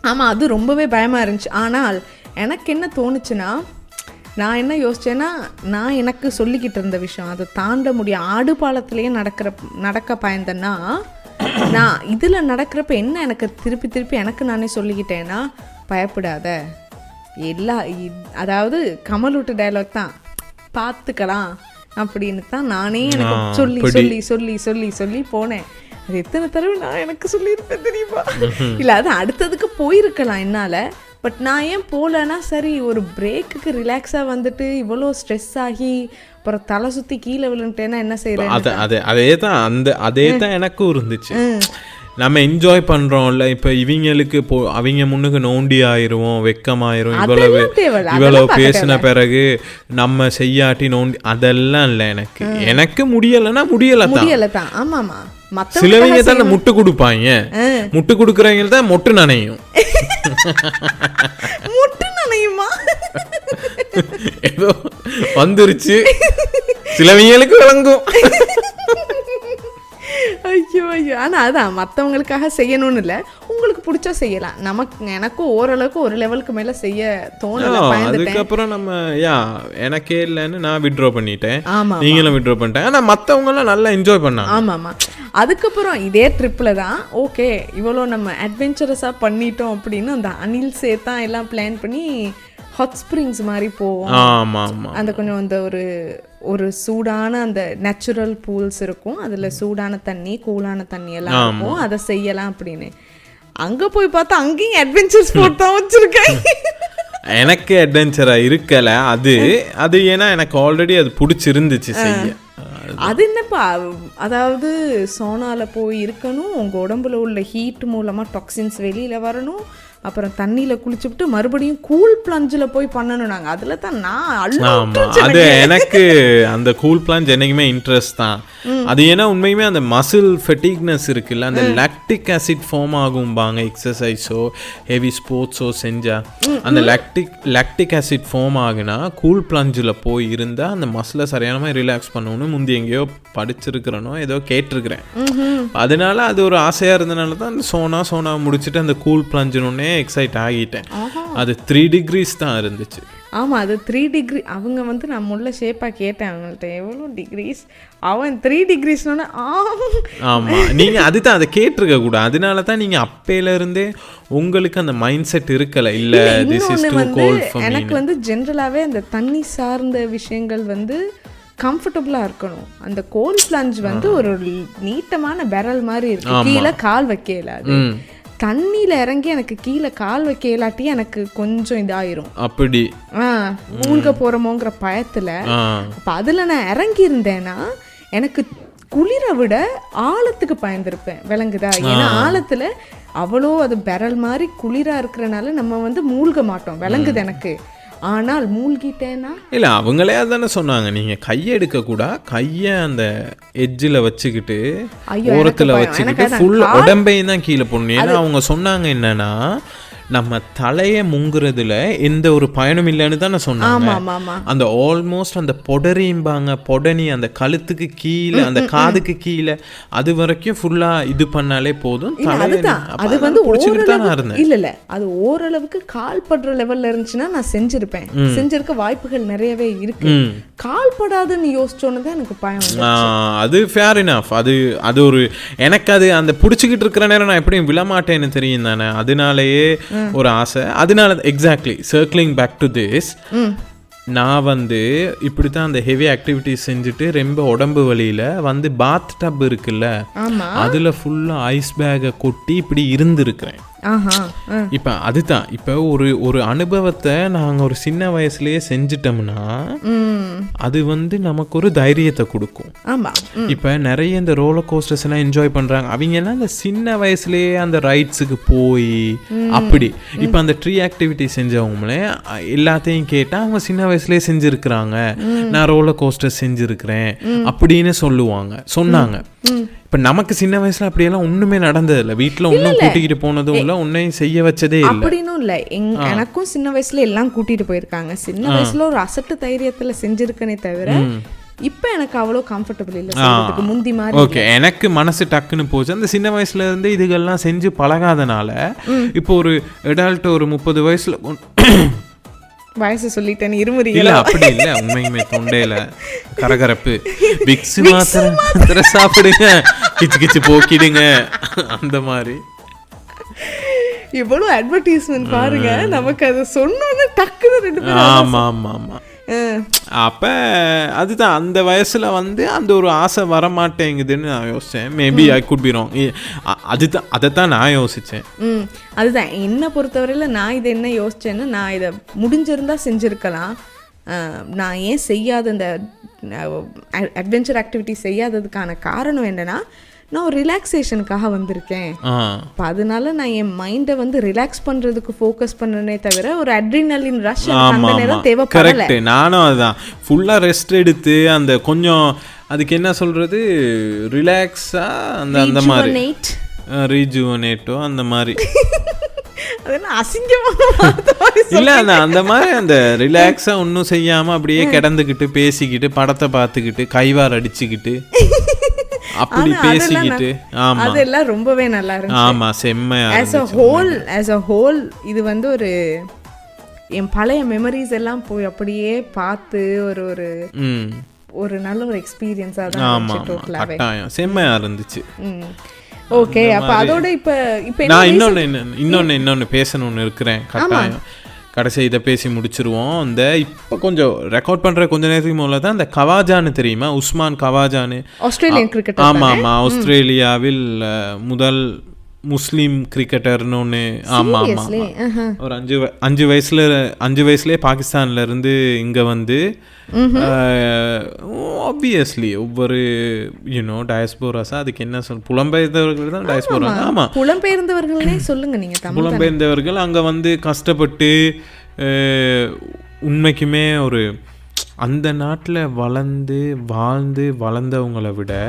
ஆமாம், அது ரொம்பவே பயமாக இருந்துச்சு. ஆனால் எனக்கு என்ன தோணுச்சுன்னா, நான் என்ன யோசிச்சேன்னா, நான் எனக்கு சொல்லிக்கிட்டு இருந்த விஷயம் அதை தாண்ட முடியும். ஆடு பாலத்திலேயே நடக்க பயந்தேன்னா, நான் இதில் நடக்கிறப்ப என்ன எனக்கு திருப்பி எனக்கு நானே சொல்லிக்கிட்டேன்னா, பயப்படாத, அதாவது கமல் விட்டு டயலாக் தான், பார்த்துக்கலாம் அப்படின்னு தான் நானே எனக்கு சொல்லி போனேன். அது எத்தனை தடவை நான் எனக்கு சொல்லியிருப்பேன் தெரியுமா? இல்லை, அது அடுத்ததுக்கு போயிருக்கலாம் என்னால். பட் நான் ஏன் போகலன்னா, சரி ஒரு பிரேக்குக்கு ரிலாக்ஸாக வந்துட்டு இவ்வளோ ஸ்ட்ரெஸ் ஆகி அப்புறம் தலை சுற்றி கீழே விழுந்துட்டேன்னா என்ன செய்யறேன். அதே தான் எனக்கும் இருந்துச்சு. நம்ம என்ஜாய் பண்றோம்ல, இப்ப இவங்களுக்கு அவங்க முன்னுக்கு நோண்டி ஆயிரும், வெக்கமாயிரும், இவ்வளவு பேசின பிறகு நம்ம செய்யாட்டி நோண்டி, அதெல்லாம் இல்லை. எனக்கு முடியலைன்னா முடியலதான். ஆமாமா, சிலவங்க தான் முட்டு கொடுப்பாங்க, முட்டு கொடுக்குறவங்க தான் மொட்டு நனையும். முட்டு நனையுமா ஏதோ வந்துருச்சு, சிலவங்களுக்கு விளங்கும். ஐயோ ஐயோ. ஆனால் அதான் மற்றவங்களுக்காக செய்யணும்னு இல்லை, உங்களுக்கு பிடிச்சா செய்யலாம். எனக்கும் ஓரளவுக்கு ஒரு லெவலுக்கு மேலே செய்ய தோணல. அதுக்கப்புறம் நம்ம எனக்கே இல்லைன்னு நான் விட்ரா பண்ணிட்டேன், நீங்களும் விட்ரா பண்ணிட்டேன். ஆனால் மற்றவங்களாம் நல்லா என்ஜாய் பண்ணாங்க. ஆமாம். அதுக்கப்புறம் இதே ட்ரிப்பில் தான் ஓகே இவ்வளோ நம்ம அட்வென்ச்சரஸாக பண்ணிட்டோம் அப்படின்னு அந்த அனில் சேர்த்தான் எல்லாம் பிளான் பண்ணி ஹாட் ஸ்ப்ரிங்ஸ் மாதிரி போவோம். அந்த கொஞ்சம் அந்த ஒரு சூடான அந்த நேச்சுரல் பூல்ஸ் இருக்கும், அதில் சூடான தண்ணி கூலான தண்ணி எல்லாம் இருக்கும், அதை செய்யலாம் அப்படின்னு. அங்கே போய் பார்த்தா அங்கேயும் அட்வென்ச்சர் ஸ்போர்ட் தான் வச்சுருக்கேன். எனக்கு அட்வென்ச்சரா இருக்கல அது ஏன்னா எனக்கு ஆல்ரெடி அது பிடிச்சிருந்துச்சு செய்ய. அது என்னப்பா, அதாவது சோனால போய் இருக்கணும், உங்கள் உடம்புல உள்ள ஹீட் மூலமாக டாக்ஸின்ஸ் வெளியில் வரணும், அப்புறம் தண்ணியில் குளிச்சுட்டு மறுபடியும் கூல் பிளஞ்சில் போய் பண்ணணும். நாங்கள் அதில் தான் அது எனக்கு அந்த கூல் பிளஞ்ச் என்னைக்குமே இன்ட்ரெஸ்ட் தான். அது ஏன்னா உண்மையுமே அந்த மசில் ஃபெட்டிக்னஸ் இருக்குல்ல, அந்த லாக்டிக் ஆசிட் ஃபார்ம் ஆகும்பாங்க எக்ஸசைஸோ ஹெவி ஸ்போர்ட்ஸோ செஞ்சால். அந்த லாக்டிக் ஆசிட் ஃபார்ம் ஆகுனா கூல் பிளஞ்சில் போய் இருந்தால் அந்த மசிலை சரியான மாதிரி ரிலாக்ஸ் பண்ணணும்னு முந்தி எங்கேயோ படிச்சிருக்கிறனோ ஏதோ கேட்டிருக்கிறேன். அதனால அது ஒரு ஆசையாக இருந்தனால தான் அந்த சோனா முடிச்சுட்டு அந்த கூல் பிளஞ்சுன்னு எக்ஸைட் ஆகிட்டேன். அது 3 degrees தான் இருந்துச்சு. ஆமாம், அது 3 degree. அவங்க வந்து நான் முள்ள ஷேப்பாக கேட்டேன் அவங்கள்ட்ட, எவ்வளோ டிகிரிஸ், அவன் 3 degreesனோட. ஆமாம், நீங்கள் அதுதான் அதை கேட்டிருக்க கூட. அதனால தான் நீங்கள் அப்பையிலேருந்தே உங்களுக்கு அந்த மைண்ட் செட் இருக்கல, இல்லை this is too cold for me. எனக்கு வந்து ஜென்ரலாகவே அந்த தண்ணி சார்ந்த விஷயங்கள் வந்து கம்ஃபர்டபுளாக இருக்கணும். அந்த கோல்ட் பிளஞ்ச் வந்து ஒரு நீட்டமான பெரல் மாதிரி இருக்கு, கீழே கால் வைக்கல. அது தண்ணியில் இறங்கி எனக்கு கீழே கால் வைக்க இல்லாட்டி எனக்கு கொஞ்சம் இதாயிரும். அப்படி மூழ்க போகிறோமோங்கிற பயத்தில். அப்போ அதில் நான் இறங்கி இருந்தேன்னா எனக்கு குளிரை விட ஆழத்துக்கு பயந்துருப்பேன். விளங்குதா? ஏன்னா ஆழத்தில் அவ்வளோ அது பெரல் மாதிரி குளிராக இருக்கிறனால நம்ம வந்து மூழ்க மாட்டோம். விளங்குது எனக்கு. ஆனால் மூழ்கிட்டேன்னா இல்லை, அவங்களே அதானே சொன்னாங்க, நீங்கள் கையை எடுக்கக்கூடா, கையை அந்த எட்ஜில் வச்சுக்கிட்டு ஓரத்தில் வச்சுக்கிட்டு ஃபுல் உடம்பையும் தான் கீழே போடணும். ஏன்னா அவங்க சொன்னாங்க என்னன்னா, நம்ம தலையை முங்குறதுல எந்த ஒரு பயனும் இல்லைன்னு தானே சொன்னாங்க. அந்த ஆல்மோஸ்ட் அந்த பொடரிம்பாங்க, பொடனி அந்த கழுத்துக்கு கீழே அந்த காதுக்கு கீழே அது வரைக்கும் ஃபுல்லா இது பண்ணாலே போதும். அது வந்து இல்ல அது ஓரளவுக்கு கால் படுற லெவல்ல இருந்துச்சுன்னா நான் செஞ்சிருப்பேன். செஞ்சிருக்க வாய்ப்புகள் நிறையவே இருக்கு. கால் படாதுன்னு யோசிச்சோன்னு தான் எனக்கு பயம். அது ஃபேர் இனஃப். அது ஒரு எனக்கு அது அந்த பிடிச்சிக்கிட்டு இருக்கிற நேரம் நான் எப்படியும் விழமாட்டேன்னு தெரியும் தானே, அதனாலேயே ஒரு ஆசை. அதனால exactly circling back to this, நான் வந்து இப்படி தான் அந்த ஹெவி ஆக்டிவிட்டிஸ் செஞ்சுட்டு ரொம்ப உடம்பு வலியில் வந்து பாத் டப் இருக்குல்ல, அதில் ஃபுல்லாக ஐஸ் பேக்கை கொட்டி இப்படி இருந்திருக்கிறேன். இப்போ அதுதான் இப்போ ஒரு அனுபவத்தை நாங்கள் ஒரு சின்ன வயசுலயே செஞ்சிட்டோம்னா அது வந்து நமக்கு ஒரு தைரியத்தை கொடுக்கும். இப்போ நிறைய இந்த ரோலர் கோஸ்டர்ஸ் எல்லாம் என்ஜாய் பண்றாங்க, அவங்க எல்லாம் அந்த சின்ன வயசுலயே அந்த ரைட்ஸுக்கு போய் அப்படி. இப்போ அந்த ட்ரீ ஆக்டிவிட்டி செஞ்சவங்களே எல்லாத்தையும் கேட்டால் அவங்க சின்ன வயசுலயே செஞ்சுருக்கிறாங்க, நான் ரோலர் கோஸ்டர் செஞ்சுருக்கிறேன் அப்படின்னு சொன்னாங்க. இப்போ நமக்கு சின்ன வயசுல அப்படியெல்லாம் ஒண்ணுமே நடந்ததில்லை, வீட்டில் ஒன்றும் கூட்டிகிட்டு போனதும் இல்லை, ஒன்றையும் செய்ய வச்சதே இல்லை. அப்படின்னும் இல்லை, எனக்கும் சின்ன வயசுல எல்லாம் கூட்டிட்டு போயிருக்காங்க. சின்ன வயசுல ஒரு அசட்டு தைரியத்துல செஞ்சிருக்கனே தவிர இப்போ எனக்கு அவ்வளோ கம்ஃபர்டபுள் இல்லை முந்தி மாதிரி. ஓகே, எனக்கு மனசு டக்குன்னு போச்சு. அந்த சின்ன வயசுல இருந்து இதுகள்லாம் செஞ்சு பழகாதனால இப்போ ஒரு அடல்ட் ஒரு 30 வயசுல வயசு சொல்லிட்டேன் இருமுறை இல்ல, அப்படி இல்ல, உண்மையுமே தொண்டையில கரகரப்பு, விக்ஸ் மாத்திரை சாப்பிடுங்க, கிச்சு கிச்சு போக்கிடுங்க, அந்த மாதிரி இவ்வளவு அட்வர்டைஸ்மெண்ட் பாருங்க. நமக்கு அதை சொன்னோன்னு டக்குன்னு 2 பேரும். ஆமா ஆமா ஆமா. அப்போ அதுதான் அந்த வயசில் வந்து அந்த ஒரு ஆசை வரமாட்டேங்குதுன்னு நான் யோசித்தேன். Maybe I could be wrong. அதுதான் அதைத்தான் நான் யோசித்தேன். அதுதான் என்னை பொறுத்தவரையில் நான் இதை என்ன யோசித்தேன்னா, நான் இதை முடிஞ்சிருந்தா செஞ்சுருக்கலாம், நான் ஏன் செய்யாத இந்த அட்வென்ச்சர் ஆக்டிவிட்டி செய்யாததுக்கான காரணம் என்னென்னா, நான் ஒரு ரிலாக்ஸேஷனுக்காக வந்திருக்கேன். இப்போ அதனால நான் என் மைண்டை வந்து ரிலாக்ஸ் பண்ணுறதுக்கு ஃபோக்கஸ் பண்ணனே தவிர ஒரு அட்ரினலின் ரஷ் அந்த நேரம் தேவைப்படல. நானும் அதுதான் ஃபுல்லாக ரெஸ்ட் எடுத்து அந்த கொஞ்சம் அதுக்கு என்ன சொல்கிறது ரிலாக்ஸாக அந்த மாதிரி ரீஜுவனேட்டோ அந்த மாதிரி இல்லை, அந்த மாதிரி அந்த ரிலாக்ஸாக ஒன்றும் செய்யாமல் அப்படியே கிடந்துக்கிட்டு பேசிக்கிட்டு படத்தை பார்த்துக்கிட்டு கைவார் அடிச்சுக்கிட்டு அப்படி பேசிக்கிட்டு. ஆமா, அதெல்லாம் ரொம்பவே நல்லா இருந்துச்சு. ஆமா, செம்மையா as a whole இது வந்து ஒரு என் பழைய மெமரிஸ் எல்லாம் போய் அப்படியே பார்த்து ஒரு நல்ல ஒரு எக்ஸ்பீரியன்ஸா தான் இருந்துச்சு. டோட்டலாவே செம்மையா இருந்துச்சு. ஓகே, அப்ப அதோட இப்ப நான் இன்னொன்னு பேசணும்னு இருக்கிறேன் கட்டாயம். கடைசி இதை பேசி முடிச்சிருவோம். இந்த இப்போ கொஞ்சம் ரெக்கார்ட் பண்ணுற கொஞ்ச நேரத்துக்கு முதல்ல தான் இந்த கவாஜான்னு தெரியுமா, உஸ்மான் கவாஜான்னு, ஆஸ்திரேலியன் கிரிக்கெட்டர். ஆமாம், ஆஸ்திரேலியாவில் முதல் முஸ்லீம் கிரிக்கெட்டர்னு ஒன்று. ஆமாம் ஆமாம், ஒரு 5 வயசுலேயே பாகிஸ்தான்ல இருந்து இங்கே வந்து ஆப்வியஸ்லி ஒவ்வொரு டயஸ்போராஸா அதுக்கு என்ன புலம்பெயர்ந்தவர்கள் தான் டயஸ்போரா. ஆமாம், புலம்பெயர்ந்தவர்களே சொல்லுங்க நீங்கள். புலம்பெயர்ந்தவர்கள் அங்கே வந்து கஷ்டப்பட்டு உண்மைக்குமே ஒரு அந்த நாட்டில் வாழ்ந்து வளர்ந்தவங்களை விட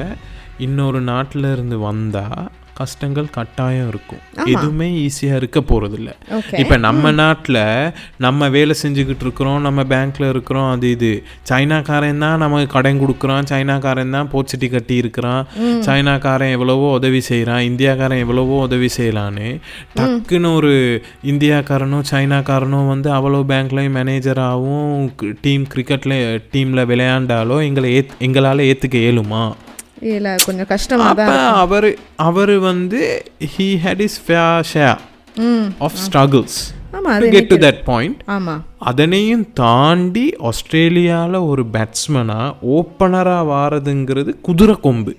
இன்னொரு நாட்டில் இருந்து வந்தால் கஷ்டங்கள் கட்டாயம் இருக்கும். எதுவுமே ஈஸியாக இருக்க போகிறதில்ல. இப்போ நம்ம நாட்டில் நம்ம வேலை செஞ்சுக்கிட்டு இருக்கிறோம், நம்ம பேங்க்கில் இருக்கிறோம், அது இது சைனாக்காரன் தான் நமக்கு கடன் கொடுக்குறான், சைனாக்காரன் தான் போச்சட்டி கட்டி இருக்கிறான், சைனாக்காரன் எவ்வளவோ உதவி செய்கிறான், இந்தியாக்காரன் எவ்வளவோ உதவி செய்யலான்னு டக்குன்னு ஒரு இந்தியாக்காரனோ சைனாக்காரனோ வந்து அவ்வளோ பேங்க்லேயும் மேனேஜராகவும் டீமில் விளையாண்டாலோ எங்களால் ஏற்றுக்க இயலுமா? இல்ல, கொஞ்சம் கஷ்டமா தான். அவர் வந்து he had his fair share of struggles to get to that point. ஆமா, அதனையும் தாண்டி ஆஸ்திரேலியால ஒரு பேட்ஸ்மனா ஓப்பனரா வாரதுங்கிறது குதிரை கொம்பு.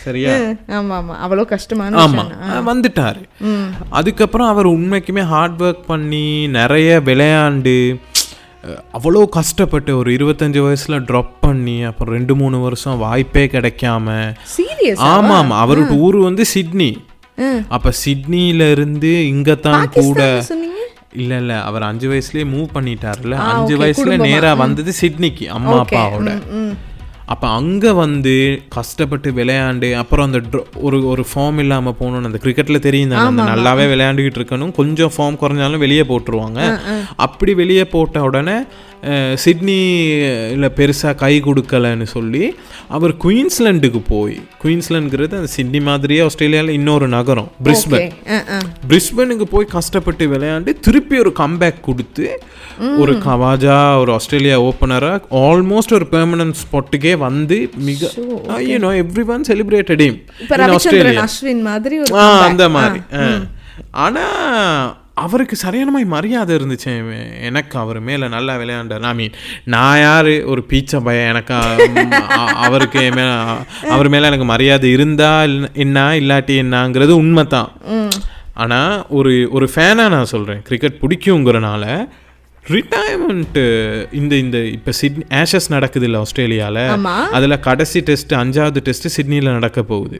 சரியா? ஆமா ஆமா, அவ்வளோ கஷ்டமான ஆமா, வந்துட்டாரு. அதுக்கப்புறம் அவர் உண்மைக்குமே ஹார்ட் ஒர்க் பண்ணி நிறைய விளையாண்டு அவ்வளோ கஷ்டப்பட்டு ஒரு 25 வயசுல ட்ராப் பண்ணி அப்புறம் 2-3 வருஷம் வாய்ப்பே கிடைக்காம. சீரியஸ்? ஆமா ஆமா, அவரோட ஊர் வந்து சிட்னி. அப்ப சிட்னில இருந்து இங்கத்தான் கூட இல்ல இல்ல, அவர் 5 வயசுலயே மூவ் பண்ணிட்டாருல. 5 வயசுல நேரா வந்தது சிட்னிக்கு அம்மா அப்பாவோட. அப்போ அங்கே வந்து கஷ்டப்பட்டு விளையாண்டு அப்புறம் அந்த ஒரு ஃபார்ம் இல்லாமல் போகணுன்னு, அந்த கிரிக்கெட்டில் தெரியும் தானே, அந்த நல்லாவே விளையாண்டுக்கிட்டு இருக்கணும், கொஞ்சம் ஃபார்ம் குறைஞ்சாலும் வெளியே போட்டுருவாங்க. அப்படி வெளியே போட்ட உடனே சிட்னியில் பெருசாக கை கொடுக்கலன்னு சொல்லி அவர் குயின்ஸ்லாண்டுக்கு போய், குயின்ஸ்லாண்டுங்கிறது அந்த சிட்னி மாதிரியே ஆஸ்திரேலியாவில் இன்னொரு நகரம், பிரிஸ்பனுக்கு போய் கஷ்டப்பட்டு விளையாண்டு திருப்பி ஒரு கம்பேக் கொடுத்து ஒரு கவாஜா ஒரு ஆஸ்திரேலியா ஓப்பனராக ஆல்மோஸ்ட் ஒரு பெர்மனன்ட் ஸ்பாட்டுக்கே வந்து மிக everyone celebrated him in Australia அந்த மாதிரி. ஆனால் அவருக்கு சரியான மரியாதை இருந்துச்சு எனக்கு, அவர் மேலே நல்லா விளையாண்டார். ஐ மீன், நான் யார் ஒரு பீச்சை பையன், எனக்கு அவருக்கு அவர் மேலே எனக்கு மரியாதை இருந்தா என்ன இல்லாட்டி என்னங்கிறது உண்மை தான். ஆனால் ஒரு ஃபேனாக நான் சொல்கிறேன், கிரிக்கெட் பிடிக்குங்கிறனால ரிட்டையர்மெண்ட்டு இந்த இப்போ சிட்னி ஆஷஸ் நடக்குது இல்லை ஆஸ்திரேலியாவில், அதில் கடைசி டெஸ்ட் 5வது டெஸ்ட் சிட்னியில் நடக்க போகுது.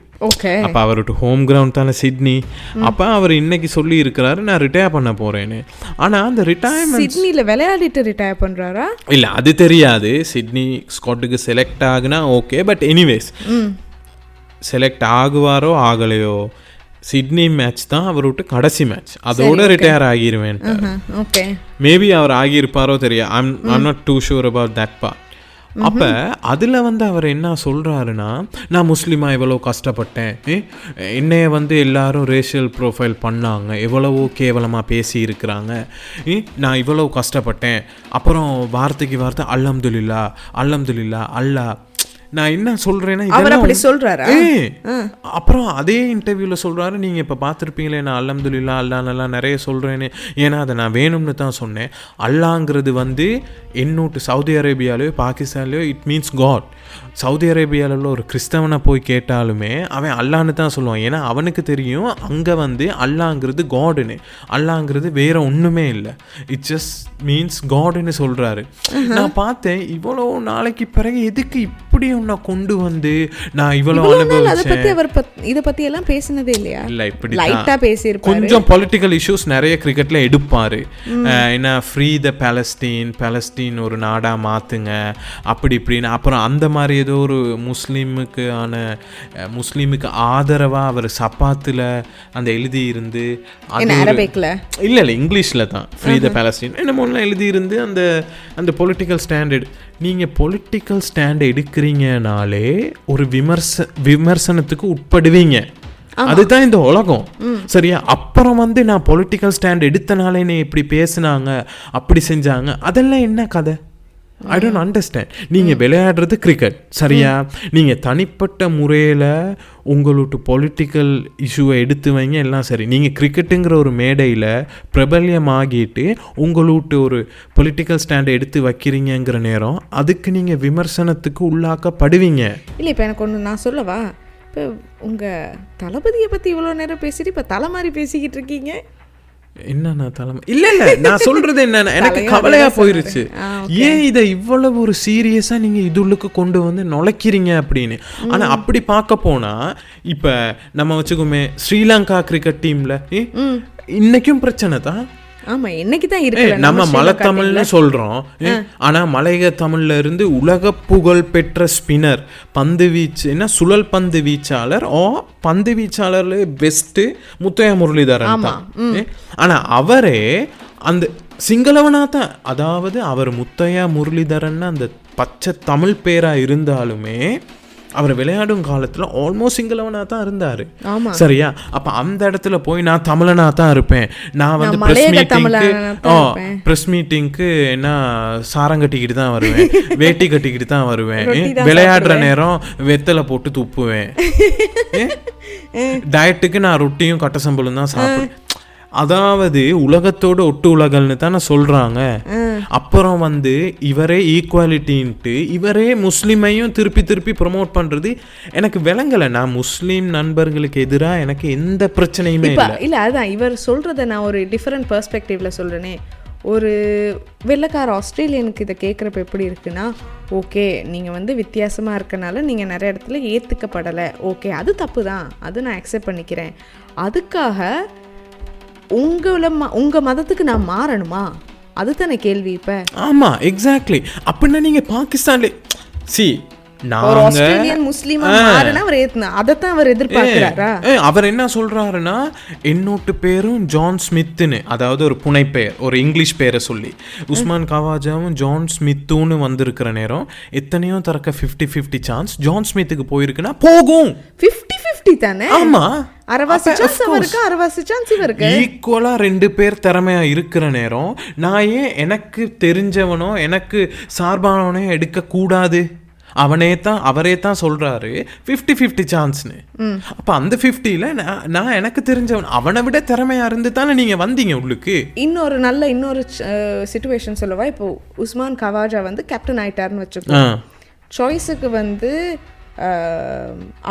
அப்போ அவரோட ஹோம் கிரவுண்ட் தானே சிட்னி. அப்போ அவர் இன்னைக்கு சொல்லி இருக்கிறாரு நான் ரிட்டையர் பண்ண போகிறேன்னு. ஆனால் அந்த ரிட்டையர்மெண்ட் சிட்னியில் விளையாடிட்டு ரிட்டையர் பண்ணுறாரா இல்லை அது தெரியாது. சிட்னி ஸ்குவாடுக்கு செலக்ட் ஆகுனா ஓகே, பட் எனிவேஸ் செலக்ட் ஆகுவாரோ ஆகலையோ, சிட்னி மேட்ச் தான் அவரோட கடைசி மேட்ச், அதோட ரிட்டையர் ஆகிருவேன். மேபி அவர் ஆகியிருப்பாரோ தெரியாது, I'm not too sure about that part. அப்போ அதில் வந்து அவர் என்ன சொல்கிறாருன்னா, நான் முஸ்லீமாக எவ்வளோ கஷ்டப்பட்டேன், என்னைய வந்து எல்லாரும் ரேஷியல் ப்ரொஃபைல் பண்ணாங்க, எவ்வளவோ கேவலமாக பேசி இருக்கிறாங்க, நான் இவ்வளோ கஷ்டப்பட்டேன், அப்புறம் வார்த்தைக்கு வார்த்தை அல்ஹம்துலில்லாஹ் அல்ஹம்துலில்லாஹ் அல்லாஹ். நான் என்ன சொல்றேன்னா அப்புறம் அதே இன்டர்வியூல சொல்றாரு, நீங்க இப்ப பார்த்துருப்பீங்களே நான் அல்ஹம்துலில்லாஹ் அல்லாஹ் நல்லா நிறைய சொல்றேன்னு, ஏன்னா அதை நான் வேணும்னு தான் சொன்னேன். அல்லாங்கிறது வந்து என்னோட்டு சவுதி அரேபியாலயோ பாகிஸ்தான்லயோ இட் மீன்ஸ் காட். சவுதி அரேபியாவில் ஒரு கிறிஸ்தவனை போய் கேட்டாலுமே அவன் அல்லான்னு தான் சொல்லுவான், ஏன்னா அவனுக்கு தெரியும் அங்கே வந்து அல்லாங்கிறது காடுன்னு, அல்லாங்கிறது வேற ஒன்றுமே இல்லை, இட் ஜஸ்ட் மீன்ஸ் காடுன்னு சொல்கிறாரு. நான் பார்த்தேன் இவ்வளோ நாளைக்கு பிறகு எதுக்கு இப்படி ஒன்றை கொண்டு வந்து நான் இவ்வளோ அனுபவிச்சேன். இதை பற்றி எல்லாம் பேசினதே இல்லையா? இல்லை, இப்படி லைட்டாக பேசியிருப்பாரு. கொஞ்சம் பொலிட்டிக்கல் இஷ்யூஸ் நிறைய கிரிக்கெட்டில் எடுப்பார். ஏன்னா ஃப்ரீ த பாலஸ்தீன் ஒரு நாடாக மாற்றுங்க அப்படி இப்படின்னு. அப்புறம் அந்த மாதிரி ஏதோ ஒரு முஸ்லீமுக்கு ஆதரவாக அவர் சப்பாத்தில் அந்த எழுதி இருந்து, இல்லை இல்லை இங்கிலீஷில் தான் ஃப்ரீ த பாலஸ்தீன் என்னமோலாம் எழுதி இருந்து அந்த பொலிட்டிக்கல் ஸ்டாண்டர்ட். நீங்கள் பொலிட்டிக்கல் ஸ்டாண்ட் எடுக்கிறீங்கனாலே ஒரு விமர்சனத்துக்கு உட்படுவீங்க, அதுதான் இந்த உலகம், சரியா? அப்புறம் வந்து நான் பொலிட்டிக்கல் ஸ்டாண்ட் எடுத்தனாலே என்னை இப்படி பேசினாங்க அப்படி செஞ்சாங்க, அதெல்லாம் என்ன கதை? I don't understand. நீங்கள் விளையாடுறது கிரிக்கெட், சரியா? நீங்கள் தனிப்பட்ட முறையில் உங்களோட பொலிட்டிக்கல் இஷ்யூவை எடுத்து வைங்க, எல்லாம் சரி. நீங்கள் கிரிக்கெட்டுங்கிற ஒரு மேடையில் பிரபல்யமாகிட்டு உங்களோட ஒரு பொலிட்டிக்கல் ஸ்டாண்டை எடுத்து வைக்கிறீங்கிற நேரம் அதுக்கு நீங்கள் விமர்சனத்துக்கு உள்ளாக்கப்படுவீங்க. இல்லை, இப்போ எனக்கு ஒன்று நான் சொல்லவா? இப்போ உங்கள் தளபதியை பற்றி இவ்வளோ நேரம் பேசிட்டு இப்போ தலை மாதிரி பேசிக்கிட்டு இருக்கீங்க. என்னன்னா தலைமை இல்லை நான் சொல்றது என்னன்னா, எனக்கு கவலையா போயிருச்சு, ஏன் இதை இவ்வளவு ஒரு சீரியஸா நீங்க இதுள்ளுக்கு கொண்டு வந்து நுழைக்கிறீங்க அப்படின்னு. ஆனா அப்படி பார்க்க போனா இப்ப நம்ம வச்சுக்கோமே ஸ்ரீலங்கா கிரிக்கெட் டீம்ல இன்னைக்கும் பிரச்சனை தான். ஆமா, இன்னைக்கு தான் இருக்கு. நம்ம மலைத்தமிழ்னு சொல்றோம், ஆனா மலைய தமிழ்ல இருந்து உலக புகழ் பெற்ற ஸ்பின்னர், பந்து வீச்சு என்ன சுழல் பந்து வீச்சாளர் பந்து வீச்சாளர்ல பெஸ்ட் முத்தையா முரளிதரன் தான். ஆனா அவரே அந்த சிங்களவனா தான், அதாவது அவர் முத்தையா முரளிதரன் அந்த பச்சை தமிழ் பேரா இருந்தாலுமே அவர் விளையாடும் காலத்தில் ஆல்மோஸ்ட் சிங்களவனாக தான் இருந்தார், சரியா? அப்போ அந்த இடத்துல போய் நான் தமிழனாக தான் இருப்பேன், நான் வந்து ப்ரெஸ் மீட்டிங்க்கு என்ன சாரம் கட்டிக்கிட்டு தான் வருவேன், வேட்டி கட்டிக்கிட்டு தான் வருவேன், விளையாடுற நேரம் வெத்தலை போட்டு துப்புவேன், டயட்டுக்கு நான் ரொட்டியும் கட்ட சம்பளம் தான் சாப்பிடுவேன். அதாவது உலகத்தோட ஒட்டு உலகல்னு தானே சொல்கிறாங்க. அப்புறம் வந்து இவரே ஈக்குவாலிட்டின்ட்டு இவரே முஸ்லீமையும் திருப்பி திருப்பி ப்ரொமோட் பண்றது எனக்கு விளங்கலை. நான் முஸ்லீம் நண்பர்களுக்கு எதிராக எனக்கு எந்த பிரச்சனையுமே இல்லை. அதுதான் இவர் சொல்றதை நான் ஒரு டிஃப்ரெண்ட் பெர்ஸ்பெக்டிவ்ல சொல்றேனே. ஒரு வெள்ளைக்கார ஆஸ்திரேலியனுக்கு இதை கேட்குறப்ப எப்படி இருக்குன்னா, ஓகே நீங்கள் வந்து வித்தியாசமாக இருக்கனால நீங்கள் நிறைய இடத்துல ஏற்றுக்கப்படலை, ஓகே அது தப்பு தான், அது நான் அக்செப்ட் பண்ணிக்கிறேன். அதுக்காக உங்கள் மதத்துக்கு நான் மாறணுமா? அதுதானே கேள்வி இப்போ. ஆமாம், எக்ஸாக்ட்லி. அப்படின்னா நீங்கள் பாகிஸ்தான்ல ஒரு ஆஸ்திரேலியன் முஸ்லீமா மாறினா அவர் அதைத்தான் அவர் எதிர்பார்க்கிறாரா? அவர் என்ன சொல்றாருன்னா, என்னோட்டு பேரும் ஜான் ஸ்மித்துன்னு, அதாவது ஒரு புனைப்பெயர், ஒரு இங்கிலீஷ் பேரை சொல்லி உஸ்மான் கவாஜாவும் ஜான் ஸ்மித்துன்னு வந்திருக்கிற நேரம் எத்தனையோ தரக்க 50-50 சான்ஸ் ஜான் ஸ்மித்துக்கு போயிருக்குன்னா போகும். 50-50 தானே? ஆமா, ஈக்குவலா 2 பேர் திறமையா இருக்கிற நேரம் நான் ஏன் எனக்கு தெரிஞ்சவனோ எனக்கு சார்பானவனோ எடுக்க கூடாது? அவரே தான் சொல்றாரு 50-50 சான்ஸ்னு. அப்ப அந்த 50ல நான் எனக்கு தெரிஞ்சவன் அவனை விட திறமையா இருந்து தானே நீங்க வந்தீங்க உள்ளுக்கு. இன்னொரு சிச்சுவேஷன் சொல்லவா? இப்போ உஸ்மான் கவாஜா வந்து கேப்டன் ஆயிட்டாருன்னு வச்சுக்கோ. சாய்ஸுக்கு வந்து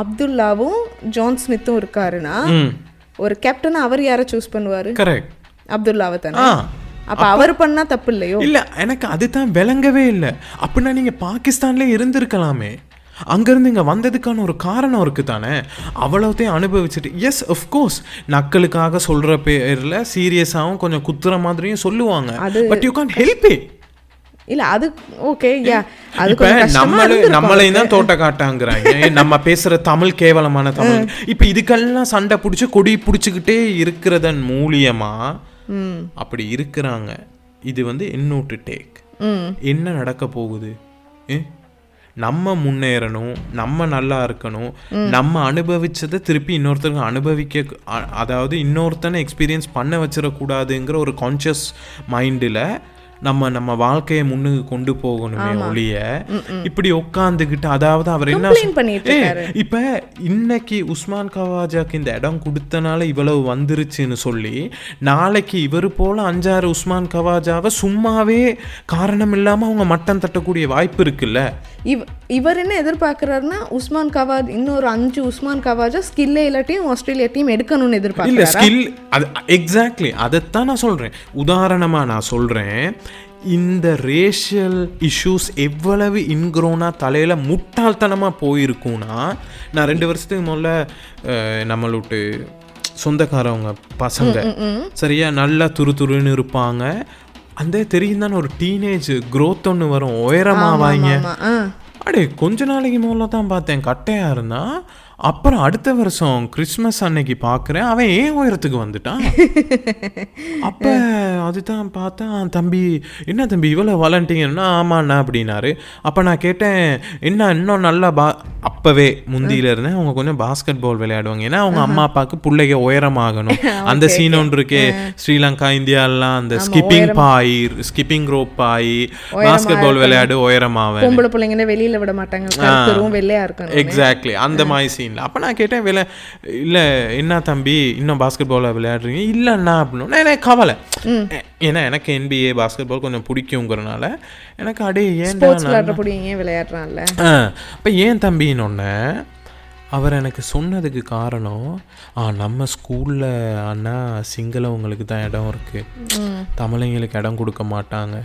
அப்துல்லாவும் ஜான் ஸ்மித்தும் இருக்காருன்னா ஒரு கேப்டன் அவர் யாரை சூஸ் பண்ணுவாரு? கரெக்ட், அப்துல்லாவை தானே. அப்ப அவர் பண்ணா தப்பு இல்லையோ? இல்ல, எனக்கு அதுதான் விளங்கவே இல்லை. அப்படின்னா நீங்க பாகிஸ்தான்ல இருந்திருக்கலாமே, அங்கேருந்து இங்கே வந்ததுக்கான ஒரு காரணம் இருக்குது தானே. அவ்வளோத்தையும் அனுபவிச்சுட்டு எஸ் அஃப்கோர்ஸ் நக்களுக்காக சொல்கிற பேரில் சீரியஸாகவும் கொஞ்சம் குத்துற மாதிரியும் சொல்லுவாங்க. But you can't help it. இல்லை அது ஓகே. இப்போ நம்மளையும் தான் தோட்ட காட்டாங்கிறாங்க. நம்ம பேசுகிற தமிழ் கேவலமான தமிழ். இப்போ இதுக்கெல்லாம் சண்டை பிடிச்சி கொடி பிடிச்சிக்கிட்டே இருக்கிறதன் மூலியமா அப்படி இருக்கிறாங்க. இது வந்து என்னோட்டு டேக். என்ன நடக்க போகுது? நம்ம முன்னேறணும், நம்ம நல்லா இருக்கணும், நம்ம அனுபவிச்சதை திருப்பி இன்னொருத்தருக்கு அனுபவிக்க, அதாவது இன்னொருத்தனை எக்ஸ்பீரியன்ஸ் பண்ண வச்சிடக்கூடாதுங்கிற ஒரு கான்ஷியஸ் மைண்டில் நம்ம வாழ்க்கையை முன்னுக்கு கொண்டு போகணுமே ஒழிய இப்படி உட்காந்துக்கிட்டு, அதாவது அவர் என்ன இப்ப இன்னைக்கு உஸ்மான் கவாஜாக்கு இந்த இடம் கொடுத்தனால இவ்வளவு வந்துருச்சுன்னு சொல்லி நாளைக்கு இவரு போல 5-6 உஸ்மான் கவாஜாவை சும்மாவே காரணம் இல்லாம அவங்க மட்டம் தட்டக்கூடிய வாய்ப்பு இருக்குல்ல. இவர் என்ன எதிர்பார்க்கிறாருன்னா, உஸ்மான் கவாஜ் இன்னொரு 5 உஸ்மான் கவாஜா ஸ்கில்லே இல்லாட்டியும் ஆஸ்திரேலியா டீம் எடுக்கணும்னு எதிர்பார்க்கிறாரு. ஸ்கில் எக்ஸாக்ட்லி அதைத்தான் நான் சொல்றேன். உதாரணமா நான் சொல்றேன், இந்த ரேஷியல் இஷ்யூஸ் எவ்வளவு இன்க்ரோனா தலையில முட்டாள்தனமாக போயிருக்கும்னா, நான் 2 வருஷத்துக்கு முதல்ல நம்மளோட்டு சொந்தக்காரவங்க பசங்க சரியா நல்லா துருன்னு இருப்பாங்க. அந்த தெரியும் தானே ஒரு டீனேஜ் க்ரோத் ஒன்று வரும், உயரமாவாங்க. அடே கொஞ்ச நாளைக்கு முதல்ல தான் பார்த்தேன் கட்டையா இருந்தா. அப்புறம் அடுத்த வருஷம் கிறிஸ்மஸ் அன்னைக்கு பார்க்குறேன் அவன் ஏன் உயரத்துக்கு வந்துட்டான். அப்போ அதுதான் பார்த்தேன், தம்பி என்ன தம்பி இவ்வளோ வளர்ந்தீங்கன்னா ஆமாண்ணா அப்படின்னாரு. அப்போ நான் கேட்டேன் என்ன இன்னும் நல்லா அப்போவே முந்தியில இருந்தேன் அவங்க கொஞ்சம் பாஸ்கெட் பால் விளையாடுவாங்க, ஏன்னா அவங்க அம்மா அப்பாவுக்கு பிள்ளைங்க உயரமாகணும். அந்த சீன் ஒன்று இருக்கே, ஸ்ரீலங்கா இந்தியாலாம் அந்த ஸ்கிப்பிங் ரோப் ஆகி பாஸ்கெட் பால் விளையாடு உயரமாவேன், பொம்பளை பிள்ளைங்க வெளியில விட மாட்டாங்க, வெள்ளையா இருக்கும். எக்ஸாக்ட்லி அந்த மாதிரி சீன். அப்போ நான் கேட்டேன் இல்லை என்ன தம்பி இன்னும் பாஸ்கெட் பாலில் விளையாடுறீங்க? இல்லைண்ணா அப்படின்னு. எனக்கு கவலை, ஏன்னா எனக்கு NBA பாஸ்கெட் பால் கொஞ்சம் பிடிக்குங்கிறனால எனக்கு அடே ஏன் விளையாடுறான்ல. இப்போ ஏன் தம்பின்னு ஒன்று அவர் எனக்கு சொன்னதுக்கு காரணம், நம்ம ஸ்கூலில் அண்ணா சிங்களவங்களுக்கு தான் இடம் இருக்குது, தமிழங்களுக்கு இடம் கொடுக்க மாட்டாங்க.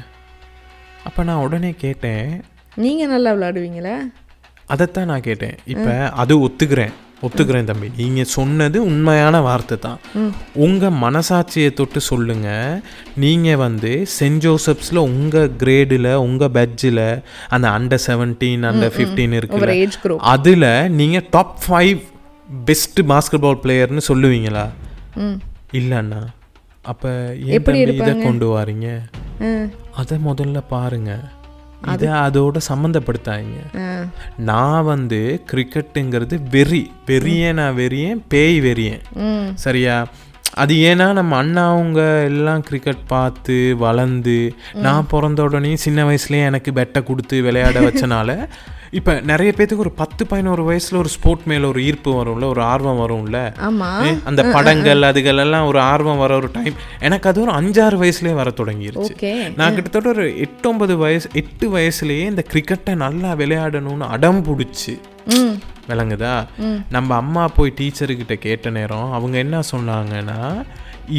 அப்போ நான் உடனே கேட்டேன், நீங்கள் நல்லா விளையாடுவீங்களா? அதைத்தான் நான் கேட்டேன். இப்போ அது ஒத்துக்கிறேன் தம்பி, நீங்கள் சொன்னது உண்மையான வார்த்தை தான். உங்கள் மனசாட்சியை தொட்டு சொல்லுங்கள், நீங்கள் வந்து சென்ட் ஜோசப்ஸில் உங்கள் கிரேடில் உங்கள் பேட்சில் அந்த Under 17 Under 15 இருக்குல்ல, அதில் நீங்கள் டாப் 5 பெஸ்ட் பாஸ்கெட் பால் பிளேயர்னு சொல்லுவீங்களா? இல்லைண்ணா. அப்போ எப்படி இதை கொண்டு வாரீங்க? அதை முதல்ல பாருங்கள், இதை அதோட சம்மந்தப்படுத்தாங்க. நான் வந்து கிரிக்கெட்டுங்கிறது வெறியன் பேய் வெறியன் சரியா. அது ஏன்னா நம்ம அண்ணாவுங்க எல்லாம் கிரிக்கெட் பார்த்து வளர்ந்து, நான் பிறந்த உடனே சின்ன வயசுலேயே எனக்கு பெட்டை கொடுத்து விளையாட வச்சனால இப்போ நிறைய பேத்துக்கு ஒரு 10-11 வயசுல ஒரு ஸ்போர்ட் மேல ஒரு ஈர்ப்பு வரும்ல, ஒரு ஆர்வம் வரும்ல. ஆமா, அந்த படங்கள் அதுகள் எல்லாம் ஒரு ஆர்வம் வர ஒரு டைம் எனக்கு அது ஒரு 5-6 வயசுலயே வர தொடங்கிருச்சு. நான் கிட்டத்தட்ட ஒரு 8 வயசுலயே இந்த கிரிக்கெட்டை நல்லா விளையாடணும்னு அடம் பிடிச்சி விளங்குதா. நம்ம அம்மா போய் டீச்சர்கிட்ட கேட்ட நேரம் அவங்க என்ன சொன்னாங்கன்னா,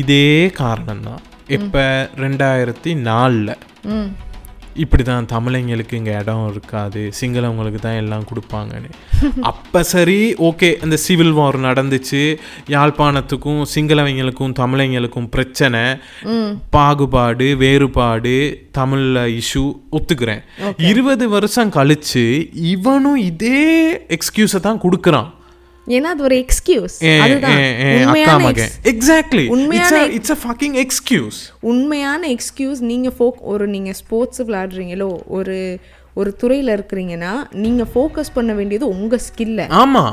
இதே காரணம் தான். இப்போ 2004 இப்படி தான் தமிழங்களுக்கு இங்கே இடம் இருக்காது, சிங்களவங்களுக்கு தான் எல்லாம் கொடுப்பாங்கன்னு. அப்போ சரி ஓகே, அந்த சிவில் வார் நடந்துச்சு, யாழ்ப்பாணத்துக்கும் சிங்களவங்களுக்கும் தமிழங்களுக்கும் பிரச்சனை, பாகுபாடு வேறுபாடு தமிழில் இஷ்யூ ஒத்துக்கிறேன். 20 வருஷம் கழிச்சு இவனும் இதே எக்ஸ்கியூஸை தான் கொடுக்குறான். ஏன்னா அது ஒரு excuse. Exactly, it's a fucking excuse. உண்மையான எக்ஸ்கியூஸ். நீங்க ஸ்போர்ட்ஸ் விளையாடுறீங்களோ, ஒரு துறையில இருக்கிறீங்கன்னா நீங்க ஃபோக்கஸ் பண்ண வேண்டியது உங்க ஸ்கில்ல. ஆமா,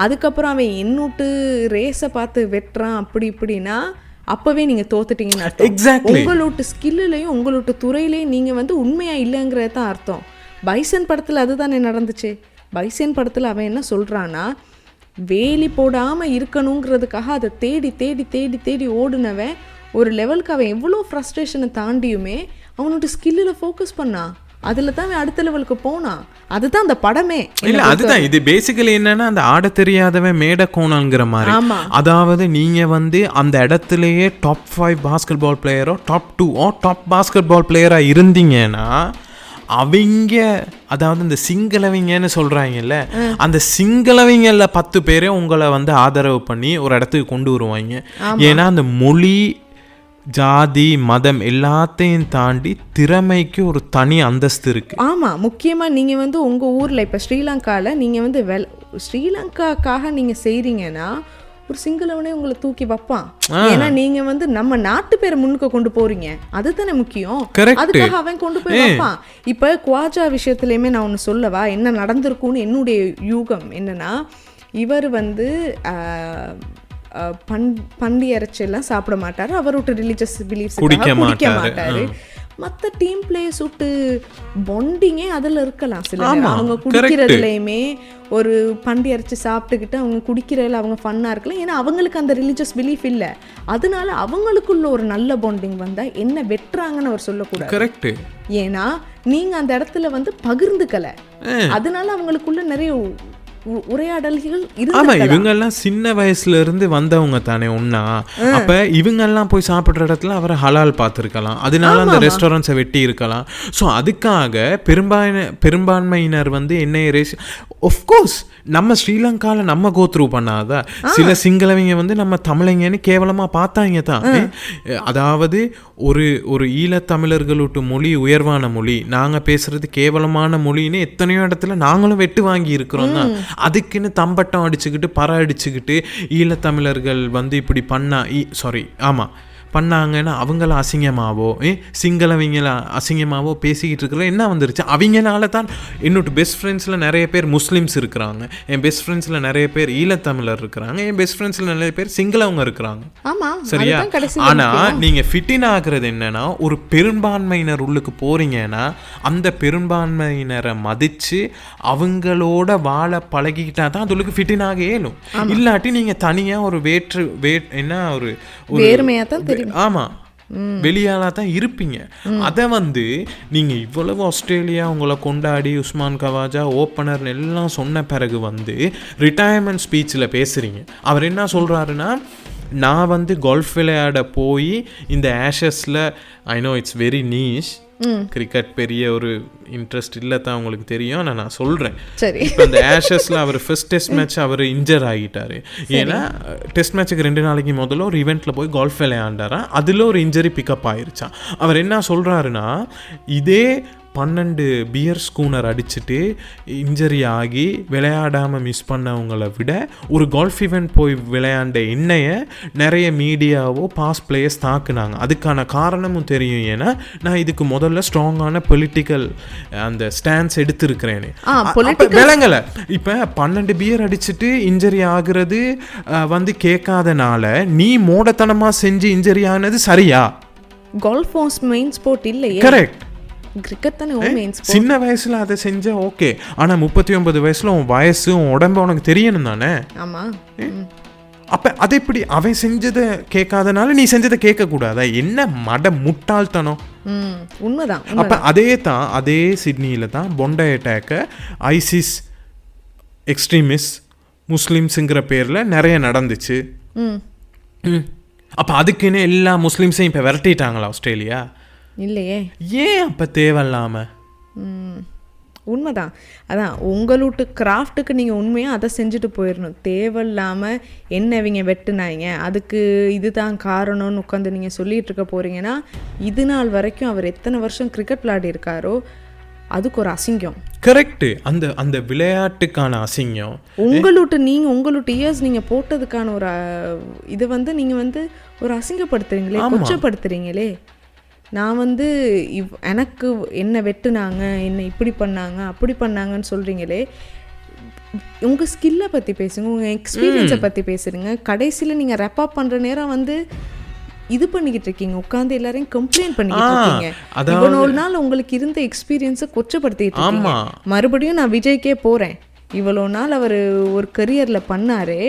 அதுக்கப்புறம் அவன் என்னூட்டு ரேஸை பார்த்து வெட்டுறான் அப்படி இப்படின்னா அப்பவே நீங்க தோத்துட்டீங்கன்னு அர்த்தம். எக்ஸாக்ட்லி, உங்களோட ஸ்கில்லையும் உங்களோட துறையிலையும் நீங்க உண்மையா இல்லைங்கிறது தான் அர்த்தம். பைசன் படத்துல அதுதானே நடந்துச்சு. பைசன் படத்துல அவன் என்ன சொல்றான்னா, வேலி போடாமல் இருக்கணுங்கிறதுக்காக அதை தேடி தேடி தேடி தேடி ஓடுனவன் ஒரு லெவலுக்கு அவன் எவ்வளோ ஃப்ரஸ்ட்ரேஷனை தாண்டியுமே அவனோட ஸ்கில்லில் ஃபோக்கஸ் பண்ணான். அதில் தான் அவன் அடுத்த லெவலுக்கு போனான். அதுதான் அந்த படமே. இல்லை அதுதான் இது பேசிக்கலி என்னன்னா, அந்த ஆட தெரியாதவன் மேடை கோணங்கிற மாதிரி. அதாவது நீங்கள் அந்த இடத்துலையே டாப் 5 பாஸ்கெட் பால் பிளேயரோ டாப் 2 டாப் பாஸ்கெட் பால் பிளேயராக இருந்தீங்கன்னா அவங்க, அதாவது இந்த சிங்களவங்கன்னு சொல்கிறாங்கல்ல, அந்த சிங்களவங்கள 10 பேரே உங்களை ஆதரவு பண்ணி ஒரு இடத்துக்கு கொண்டு வருவாங்க. ஏன்னா அந்த மொழி ஜாதி மதம் எல்லாத்தையும் தாண்டி திறமைக்கு ஒரு தனி அந்தஸ்து இருக்கு. ஆமாம், முக்கியமாக நீங்கள் உங்கள் ஊரில் இப்போ ஸ்ரீலங்காவில் நீங்கள் ஸ்ரீலங்காக்காக நீங்கள் செய்கிறீங்கன்னா ஒரு சிங்களவனே உங்களை தூக்கி வைப்பான். ஏன்னா நீங்க நம்ம நாட்டு பேரை முன்னுக்கு கொண்டு போறீங்க, அதுதானே முக்கியம். அதுக்காக அவன் கொண்டு போய் வைப்பான். இப்ப குவாஜா விஷயத்துலயுமே நான் ஒண்ணு சொல்லவா, என்ன நடந்திருக்கும்னு என்னுடைய யூகம் என்னன்னா, இவர் பண்டி இறைச்செல்லாம் சாப்பிட மாட்டாரு, அவரோட ரிலீஜியஸ் பிலீஃப்ஸ் குடிக்க மாட்டாரு. மற்ற டீம் பிளேயர்ஸ் விட்டு பாண்டிங்கே அதில் இருக்கலாம். சில அவங்க குடிக்கிறதுலையுமே ஒரு பண்டி அரைச்சி சாப்பிட்டுக்கிட்டு அவங்க குடிக்கிறதுல அவங்க ஃபன்னாக இருக்கலாம். ஏன்னா அவங்களுக்கு அந்த ரிலீஜியஸ் பிலீஃப் இல்லை. அதனால அவங்களுக்குள்ள ஒரு நல்ல பாண்டிங் வந்தால் என்ன வெட்டுறாங்கன்னு அவர் சொல்லக்கூடாது. கரெக்ட். ஏன்னா நீங்கள் அந்த இடத்துல பகிர்ந்துக்கலை, அதனால அவங்களுக்குள்ள நிறைய உரையாடல்கள். ஆமா, இவங்க எல்லாம் சின்ன வயசுல இருந்து வந்தவங்க தானே ஒன்னா. அப்ப இவங்க எல்லாம் போய் சாப்பிடுற இடத்துல அவரை ஹலால் பார்த்துருக்கலாம், அதனால அந்த ரெஸ்டாரண்ட்ஸை வெட்டி இருக்கலாம். ஸோ அதுக்காக பெரும்பான்மையினர் என்ன ஆஃப்கோர்ஸ் நம்ம ஸ்ரீலங்கால நம்ம கோத்ரூ பண்ணாதா சில சிங்களவங்க நம்ம தமிழங்கன்னு கேவலமா பார்த்தாங்க தான். அதாவது ஒரு ஈழத்தமிழர்களோட மொழி உயர்வான மொழி, நாங்க பேசுறது கேவலமான மொழின்னு எத்தனையோ இடத்துல நாங்களும் வெட்டு வாங்கி இருக்கிறோம் தான். அதுக்குன்னு தம்பட்டம் அடிச்சுக்கிட்டு பற அடிச்சுக்கிட்டு ஈழத்தமிழர்கள் இப்படி பண்ணாங்கன்னா அவங்கள அசிங்கமாவோ சிங்களவங்கள அசிங்கமாவோ பேசிக்கிட்டு இருக்கிற என்ன வந்துருச்சு. அவங்களால தான் என்னோட பெஸ்ட் ஃப்ரெண்ட்ஸில் நிறைய பேர் முஸ்லீம்ஸ் இருக்கிறாங்க, என் பெஸ்ட் ஃப்ரெண்ட்ஸில் நிறைய பேர் ஈழத்தமிழர் இருக்கிறாங்க, என் பெஸ்ட் ஃப்ரெண்ட்ஸில் நிறைய பேர் சிங்களவங்க இருக்கிறாங்க. சரியா? ஆனால் நீங்கள் ஃபிட்டின் ஆகுறது என்னன்னா, ஒரு பெரும்பான்மையினர் உள்ளுக்கு போறீங்கன்னா அந்த பெரும்பான்மையினரை மதித்து அவங்களோட வாழ பழகிக்கிட்டா தான் அதுக்கு ஃபிட்டின் ஆக இயலும். இல்லாட்டி நீங்கள் தனியாக ஒரு என்ன ஒரு வேறுமையாக தான் ஆமா வெளியாலா தான் இருப்பீங்க. அதை நீங்க இவ்வளவு ஆஸ்திரேலியா உங்களை கொண்டாடி உஸ்மான் கவாஜா ஓப்பனர் எல்லாம் சொன்ன பிறகு ரிட்டையர்மெண்ட் ஸ்பீச்சில் பேசுறீங்க. அவர் என்ன சொல்றாருன்னா, நான் கோல்ஃப் விளையாட போய் இந்த ஆஷஸில், I know it's very niche, cricket பெரிய ஒரு இன்ட்ரெஸ்ட் இல்லை தான் உங்களுக்கு தெரியும், நான் சொல்கிறேன். இப்போ இந்த ஆஷஸில் அவர் ஃபர்ஸ்ட் டெஸ்ட் மேட்ச் அவர் இன்ஜர் ஆகிட்டார். ஏன்னா டெஸ்ட் மேட்ச்சுக்கு 2 நாளைக்கு முதல்ல ஒரு ஈவெண்ட்டில் போய் கோல்ஃப் விளையாண்டாரான், அதில் ஒரு இன்ஜரி பிக்கப் ஆயிருச்சான். அவர் என்ன சொல்கிறாருன்னா, இதே 12 பியர் ஸ்கூனர் அடிச்சுட்டு இன்ஜரி ஆகி விளையாடாமல் மிஸ் பண்ணவங்களை விட ஒரு கோல்ஃப் ஈவெண்ட் போய் விளையாண்ட என்னைய நிறைய மீடியாவோ பாஸ் பிளேயர்ஸ் தாக்குனாங்க. அதுக்கான காரணமும் தெரியும். ஏன்னா நான் இதுக்கு முதல்ல ஸ்ட்ராங்கான பொலிட்டிக்கல் அந்த ஸ்டாண்ட்ஸ் எடுத்திருக்கிறேன்னு விளங்கலை. இப்போ 12 பியர் அடிச்சுட்டு இன்ஜரி ஆகுறது கேட்காதனால நீ மோடத்தனமாக செஞ்சு இன்ஜரி ஆனது சரியா? கோல்ஃப் மெயின் ஸ்போர்ட் இல்லையே. கரெக்ட். கிரிக்கெட் தானே மெயின் ஸ்போர்ட். சின்ன வயசுல அதை செஞ்ச ஓகே, ஆனா 39 வயசுல உன் வயசு உன் உடம்பு உனக்கு தெரியணும் தானே. ஆமா. அப்ப அதை எப்படி அவன் செஞ்சதை கேட்காதனால நீ செஞ்சதை கேட்க கூடாதா? என்ன முட்டாள்தனம். உண்மைதான். அப்ப அதே சிட்னியில தான் பொண்டை அட்டாக்க ஐசிஸ் எக்ஸ்ட்ரீமிஸ்ட் முஸ்லிம்ஸுங்கிற பேர்ல நிறைய நடந்துச்சு. அப்ப அதுக்குன்னு எல்லா முஸ்லிம்ஸையும் இப்ப விரட்டிட்டாங்களா ஆஸ்திரேலியா? இல்லையே. ஏன் அப்ப தேவையில்லாம? உண்மைதான். அதான் உங்களோட கிராஃப்ட்டுக்கு நீங்கள் உண்மையாக அதை செஞ்சுட்டு போயிடணும். தேவையில்லாமல் என்ன இவங்க வெட்டுனாங்க அதுக்கு இதுதான் காரணம்னு உட்காந்து நீங்கள் சொல்லிகிட்டு இருக்க போகிறீங்கன்னா, இது நாள் வரைக்கும் அவர் எத்தனை வருஷம் கிரிக்கெட் விளையாடி இருக்காரோ அதுக்கு ஒரு அசிங்கம். கரெக்டு. அந்த விளையாட்டுக்கான அசிங்கம் உங்களோட இயர்ஸ் நீங்கள் போட்டதுக்கான ஒரு இதை வந்து நீங்கள் வந்து ஒரு அசிங்கப்படுத்துறீங்களே, கொச்சப்படுத்துறீங்களே. நான் எனக்கு என்ன வெட்டுனாங்க, என்ன இப்படி பண்ணாங்க அப்படி பண்ணாங்கன்னு சொல்கிறீங்களே. உங்கள் ஸ்கில்லை பற்றி பேசுங்க, உங்கள் எக்ஸ்பீரியன்ஸை பற்றி பேசுகிறீங்க. கடைசியில் நீங்கள் ரெப்பப் பண்ணுற நேரம் இது பண்ணிக்கிட்டு இருக்கீங்க, உட்காந்து எல்லாரையும் கம்ப்ளைண்ட் பண்ணிக்கிட்டு இருக்கீங்க. இவ்வளோ நாள் உங்களுக்கு இருந்த எக்ஸ்பீரியன்ஸை கொச்சப்படுத்திட்டு இருக்கீங்க. மறுபடியும் நான் விஜய்க்கே போகிறேன். இவ்வளோ நாள் அவர் ஒரு கரியரில் பண்ணாரே,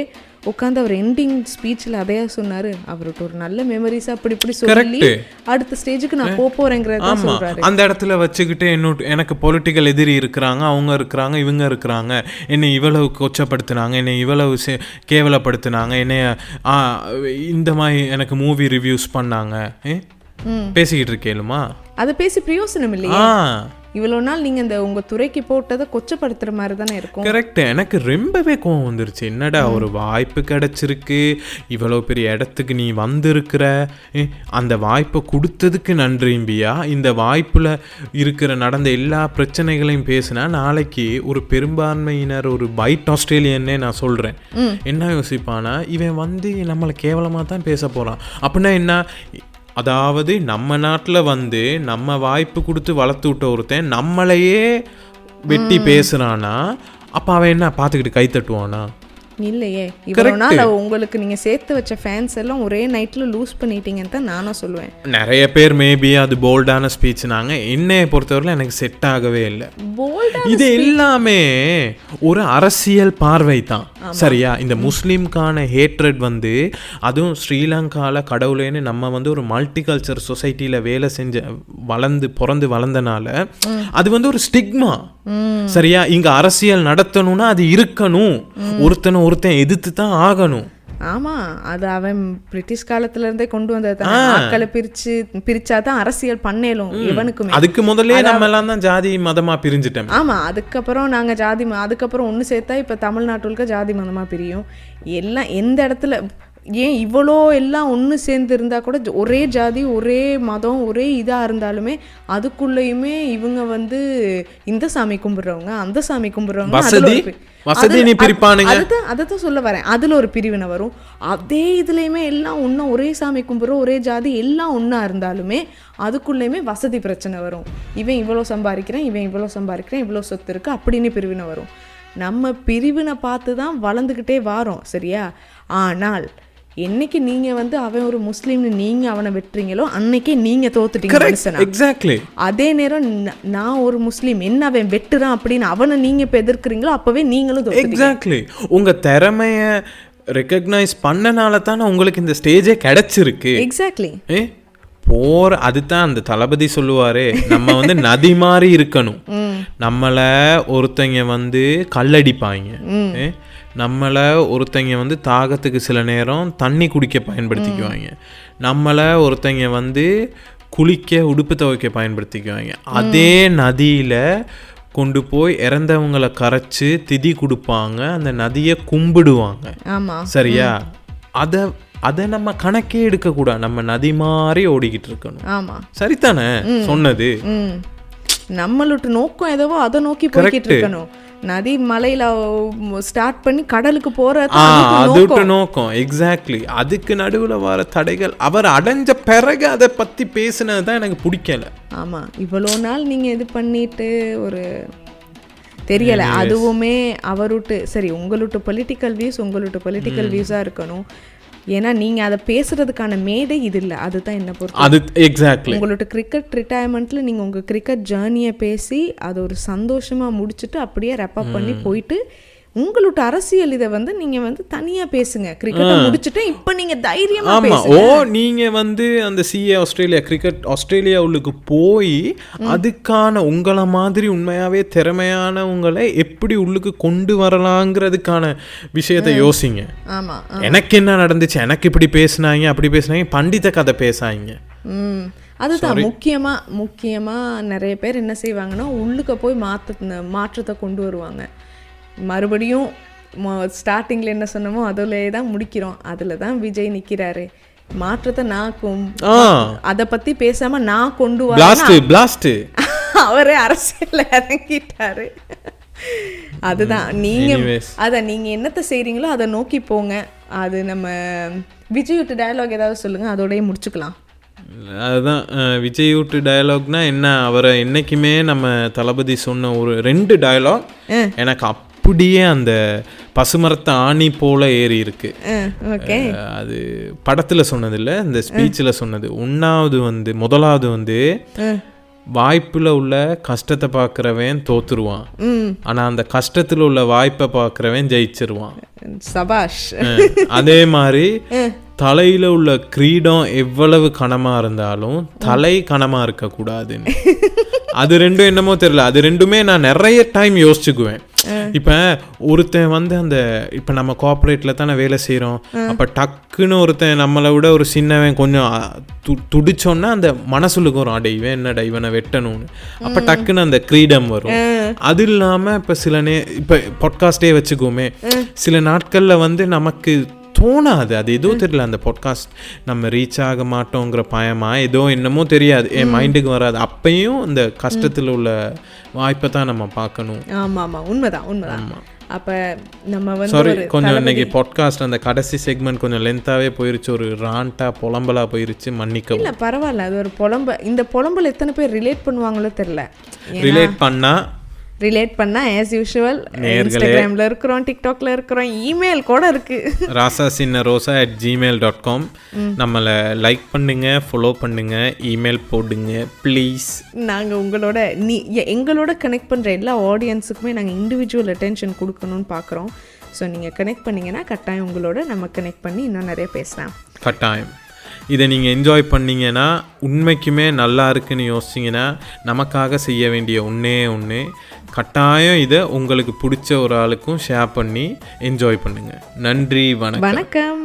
உட்காந்து அவர் எண்டிங் ஸ்பீச்சில் அதையா சொன்னார், அவர்கிட்ட ஒரு நல்ல மெமரிஸ் அப்படி இப்படி சொல்லி அடுத்த ஸ்டேஜுக்கு நான் போறேங்கிறத சொல்றாரு. அந்த இடத்துல வச்சுக்கிட்டு எனக்கு பொலிட்டிக்கல் எதிரி இருக்கிறாங்க, அவங்க இருக்கிறாங்க, இவங்க இருக்கிறாங்க, என்னை இவ்வளவு கொச்சப்படுத்தினாங்க, என்னை இவ்வளவு கேவலப்படுத்தினாங்க, என்னை இந்த மாதிரி எனக்கு மூவி ரிவ்யூஸ் பண்ணாங்க, பேசிக்கிட்டு இருக்கேலுமா? அதை பேசி பிரயோசனம் இல்லையா? இவ்வளோ நாள் நீங்கள் இந்த உங்கள் துறைக்கு போட்டதை கொச்சப்படுத்துகிற மாதிரி தானே இருக்கும். கரெக்ட். எனக்கு ரொம்பவே கோவம் வந்துருச்சு. என்னடா ஒரு வாய்ப்பு கிடச்சிருக்கு, இவ்வளோ பெரிய இடத்துக்கு நீ வந்திருக்கிற, அந்த வாய்ப்பை கொடுத்ததுக்கு நன்றிம்பியா? இந்த வாய்ப்பில் நடந்த எல்லா பிரச்சனைகளையும் பேசினா நாளைக்கு ஒரு பெரும்பான்மையினர், ஒரு பைட் ஆஸ்திரேலியன்னே நான் சொல்கிறேன், என்ன யோசிப்பானா, இவன் நம்மளை கேவலமாக தான் பேச போகிறான். அப்படின்னா என்ன? அதாவது நம்ம நாட்டில் நம்ம வாய்ப்பு கொடுத்து வளர்த்து விட்ட ஒருத்தன் நம்மளையே வெட்டி பேசுறானா, அப்போ அவன் என்ன பார்த்துக்கிட்டு கை தட்டுவானா? இல்லையே. இவ்வளோ நாள் உங்களுக்கு நீங்கள் சேர்த்து வச்ச ஃபேன்ஸ் எல்லாம் ஒரே நைட்டில் லூஸ் பண்ணிட்டீங்கன்னு தான் நானும் சொல்லுவேன். நிறைய பேர் மேபி அது போல்டான ஸ்பீச்னாங்க. என்னையை பொறுத்தவரையில் எனக்கு செட் ஆகவே இல்லை. இது எல்லாமே ஒரு அரசியல் பார்வை தான், சரியா? இந்த முஸ்லீம்கான ஹேட்ரட் அதுவும் ஸ்ரீலங்காவில் கடவுளேன்னு நம்ம ஒரு மல்டி கல்ச்சர் சொசைட்டியில் வேலை செஞ்ச பிறந்து வளர்ந்தனால அது ஒரு ஸ்டிக்மா, சரியா? இங்க அரசியல் நடத்தணும்னா அது இருக்கணும், ஒருத்தன் எதிர்த்து தான் ஆகணும். ஆமா, அது அவன் பிரிட்டிஷ் காலத்துல இருந்தே கொண்டு வந்தது. ஆட்களை பிரிச்சாதான் அரசியல் பண்ணேலும் இவனுக்குமே. அதுக்கு முதல்ல நம்ம எல்லாம் தான் ஜாதி மதமா பிரிஞ்சுட்டோம். ஆமா, அதுக்கப்புறம் நாங்க அதுக்கப்புறம் ஒண்ணு சேர்த்தா இப்ப தமிழ்நாட்டுல ஜாதி மதமா பிரியும். எல்லாம் எந்த இடத்துல ஏன் இவ்வளோ எல்லாம் ஒன்று சேர்ந்து இருந்தால் கூட ஒரே ஜாதி ஒரே மதம் ஒரே இதாக இருந்தாலுமே அதுக்குள்ளேயுமே இவங்க இந்த சாமி கும்பிட்றவங்க அந்த சாமி கும்பிட்றவங்க அதைத்தான் சொல்ல வரேன். அதில் ஒரு பிரிவினை வரும். அதே இதுலேயுமே எல்லாம் ஒன்றா ஒரே சாமி கும்பிட்றோம், ஒரே ஜாதி எல்லாம் ஒன்றா இருந்தாலுமே அதுக்குள்ளேயுமே வசதி பிரச்சனை வரும். இவன் இவ்வளோ சம்பாதிக்கிறேன், இவன் இவ்வளோ சம்பாதிக்கிறேன், இவ்வளோ சொத்து இருக்குது அப்படின்னு பிரிவினை வரும். நம்ம பிரிவினை பார்த்து தான் வளர்ந்துக்கிட்டே வாரோம், சரியா? ஆனால் என்னைக்கு நீங்க அவன் ஒரு முஸ்லீம்னு நீங்க அவனை வெட்டுறீங்களோ அன்னைக்கே நீங்க தோத்துட்டீங்க. எக்ஸாக்ட்லி. அதே நேரம் நான் ஒரு முஸ்லீம் என்ன அவன் வெட்டுறான் அப்படின்னு அவனை நீங்க இப்ப எதிர்க்கிறீங்களோ அப்பவே நீங்களும் தோத்துட்டீங்க. எக்ஸாக்ட்லி. உங்க திறமைய ரெகக்னைஸ் பண்ணனால தானே உங்களுக்கு இந்த ஸ்டேஜே கிடைச்சிருக்கு. எக்ஸாக்ட்லி. அதுதான் அந்த தளபதி சொல்லுவாரு, நம்ம நதி மாதிரி இருக்கணும். நம்மள ஒருத்தங்க கல்லடிப்பாங்க, நம்மளை ஒருத்தங்க தாகத்துக்கு சில நேரம் தண்ணி குடிக்க பயன்படுத்திக்குவாங்க, நம்மளை ஒருத்தங்க குளிக்க உடுப்பு துவைக்க பயன்படுத்திக்குவாங்க. அதே நதியில் கொண்டு போய் இறந்தவங்களை கரைச்சி திதி கொடுப்பாங்க, அந்த நதியை கும்பிடுவாங்க, சரியா? அதை நம்ம கணக்கே எடுக்கக்கூடாது, நம்ம நதி மாதிரி ஓடிக்கிட்டு இருக்கணும். ஆமாம், சரிதானே சொன்னது? நம்மளோட நோக்கம் எதவோ அதை நோக்கி போய்கிட்டு இருக்கணும். நதி மலையில ஸ்டார்ட் பண்ணி கடலுக்கு போறது நோக்கம். எக்ஸாக்ட்லி. அதுக்கு நடுவில் வர தடைகள் அவர் அடைஞ்ச பிறகு அதை பத்தி பேசினது தான் எனக்கு பிடிக்கல. ஆமா, இவ்வளோ நாள் நீங்க இது பண்ணிட்டு ஒரு தெரியல. அதுவுமே அவருட்டு சரி, உங்களோட பொலிட்டிக்கல் வியூஸா இருக்கணும். ஏன்னா நீங்கள் அதை பேசுகிறதுக்கான மேடை இது இல்லை. அதுதான் என்ன பொறுத்து. அது எக்ஸாக்ட்லி உங்களோட கிரிக்கெட் ரிட்டையர்மெண்ட்டில் நீங்கள் உங்கள் கிரிக்கெட் ஜேர்னியை பேசி அது ஒரு சந்தோஷமாக முடிச்சுட்டு அப்படியே ரெப்பப் பண்ணி போயிட்டு உங்களோட அரசியல் இதை வந்து நீங்கள் வந்து தனியாக பேசுங்க. கிரிக்கெட்டை முடிச்சுட்டு இப்போ நீங்கள் தைரியமாக பேசுங்க. நீங்கள் வந்து அந்த சிஏ ஆஸ்திரேலியா கிரிக்கெட் ஆஸ்திரேலியா உள்ளுக்கு போய் அதுக்கான உங்களை மாதிரி உண்மையாகவே திறமையானவங்களை எப்படி உள்ளுக்கு கொண்டு வரலாங்கிறதுக்கான விஷயத்தை யோசிங்க. ஆமாம், எனக்கு என்ன நடந்துச்சு, எனக்கு இப்படி பேசுனாங்க அப்படி பேசுனாங்க, பண்டித கதை பேசாங்க. அதுதான் முக்கியமாக நிறைய பேர் என்ன செய்வாங்கன்னா உள்ளுக்க போய் மாற்றத்தை கொண்டு வருவாங்க. மறுபடியும் ஸ்டார்டிங்கில் என்ன சொன்னமோ அதிலே தான் முடிக்கிறோம். அதில் தான் விஜய் நிற்கிறாரு. மாற்றத்தை அதை பற்றி பேசாமல் நான் கொண்டு பிளாஸ்ட் அவரே அரசியல் இறங்கிட்டாரு. அதுதான் நீங்கள் என்னத்தை செய்கிறீங்களோ அதை நோக்கி போங்க. அது நம்ம விஜய் விட்டு டயலாக் ஏதாவது சொல்லுங்கள், அதோடய முடிச்சுக்கலாம். அதுதான் விஜய் விட்டு டயலாக்னா என்ன, அவரை என்றைக்குமே நம்ம தளபதி சொன்ன ஒரு 2 டயலாக் எனக்கு அப்படியே அந்த பசுமரத்தை ஆணி போல ஏறி இருக்கு. அது படத்தில் சொன்னதில்லை, இந்த ஸ்பீச்சில் சொன்னது. முதலாவது வந்து வாய்ப்பில் உள்ள கஷ்டத்தை பார்க்குறவன் தோத்துருவான், ஆனால் அந்த கஷ்டத்தில் உள்ள வாய்ப்பை பார்க்குறவன் ஜெயிச்சிருவான். சபாஷ். அதே மாதிரி தலையில் உள்ள கிரீடம் எவ்வளவு கனமாக இருந்தாலும் தலை கனமாக இருக்கக்கூடாதுன்னு. அது ரெண்டும் என்னமோ தெரியல, அது ரெண்டுமே நான் நிறைய டைம் யோசிச்சுக்குவேன். இப்போ ஒருத்தன் வந்து இப்போ நம்ம கோஆப்ரேட்டில் தானே வேலை செய்கிறோம். அப்போ டக்குன்னு ஒருத்தன் நம்மளை விட ஒரு சின்னவன் கொஞ்சம் துடிச்சோன்னா அந்த மனசுலுக்கு வரும், அடை இவன் என்னடா இவனை வெட்டணும்னு. அப்போ டக்குன்னு அந்த கிரீடம் வரும். அது இல்லாமல் இப்போ இப்போ பாட்காஸ்டே வச்சுக்கோமே, சில நாட்களில் வந்து நமக்கு தோணாது, அது ஏதோ தெரியல, அந்த பாட்காஸ்ட் நம்ம ரீச் ஆக மாட்டோங்கிற பயமா ஏதோ என்னமோ தெரியாது, என் மைண்டுக்கு வராது. அப்பயும் இந்த கஷ்டத்தில் உள்ள வாய்ப்பை தான் நம்ம பார்க்கணும். ஆமாம், உண்மைதான். அப்போ நம்ம வந்து சாரி, கொஞ்சம் இன்னைக்கு பாட்காஸ்ட் அந்த கடைசி செக்மெண்ட் கொஞ்சம் லென்த்தாகவே போயிருச்சு, ஒரு புலம்பலா போயிருச்சு, மன்னிக்கவும். இல்லை பரவாயில்ல, அது ஒரு இந்த புலம்பல் எத்தனை பேர் ரிலேட் பண்ணுவாங்களோ தெரியல. ரிலேட் பண்ணால் ஆஸ் யூஷுவல் இன்ஸ்டாகிராமில் இருக்கிறோம், டிக்டாக்ல இருக்கிறோம், இமெயில் கூட இருக்குது, rasasinnrosa@gmail.com. நம்மளை லைக் பண்ணுங்க, ஃபாலோ பண்ணுங்க, இமெயில் போடுங்க ப்ளீஸ். நாங்கள் எங்களோட கனெக்ட் பண்ணுற எல்லா ஆடியன்ஸுக்குமே நாங்கள் இண்டிவிஜுவல் அட்டென்ஷன் கொடுக்கணும்னு பார்க்குறோம். ஸோ நீங்கள் கனெக்ட் பண்ணிங்கன்னா கட்டாயம் உங்களோட நம்ம கனெக்ட் பண்ணி இன்னும் நிறைய பேசலாம். கட்டாயம். இதை நீங்கள் என்ஜாய் பண்ணிங்கன்னா, உண்மைக்குமே நல்லா இருக்குன்னு யோசிச்சிங்கன்னா, நமக்காக செய்ய வேண்டிய ஒன்று கட்டாயம் இதை உங்களுக்கு பிடிச்ச ஒரு ஆளுக்கும் ஷேர் பண்ணி என்ஜாய் பண்ணுங்கள். நன்றி, வணக்கம்.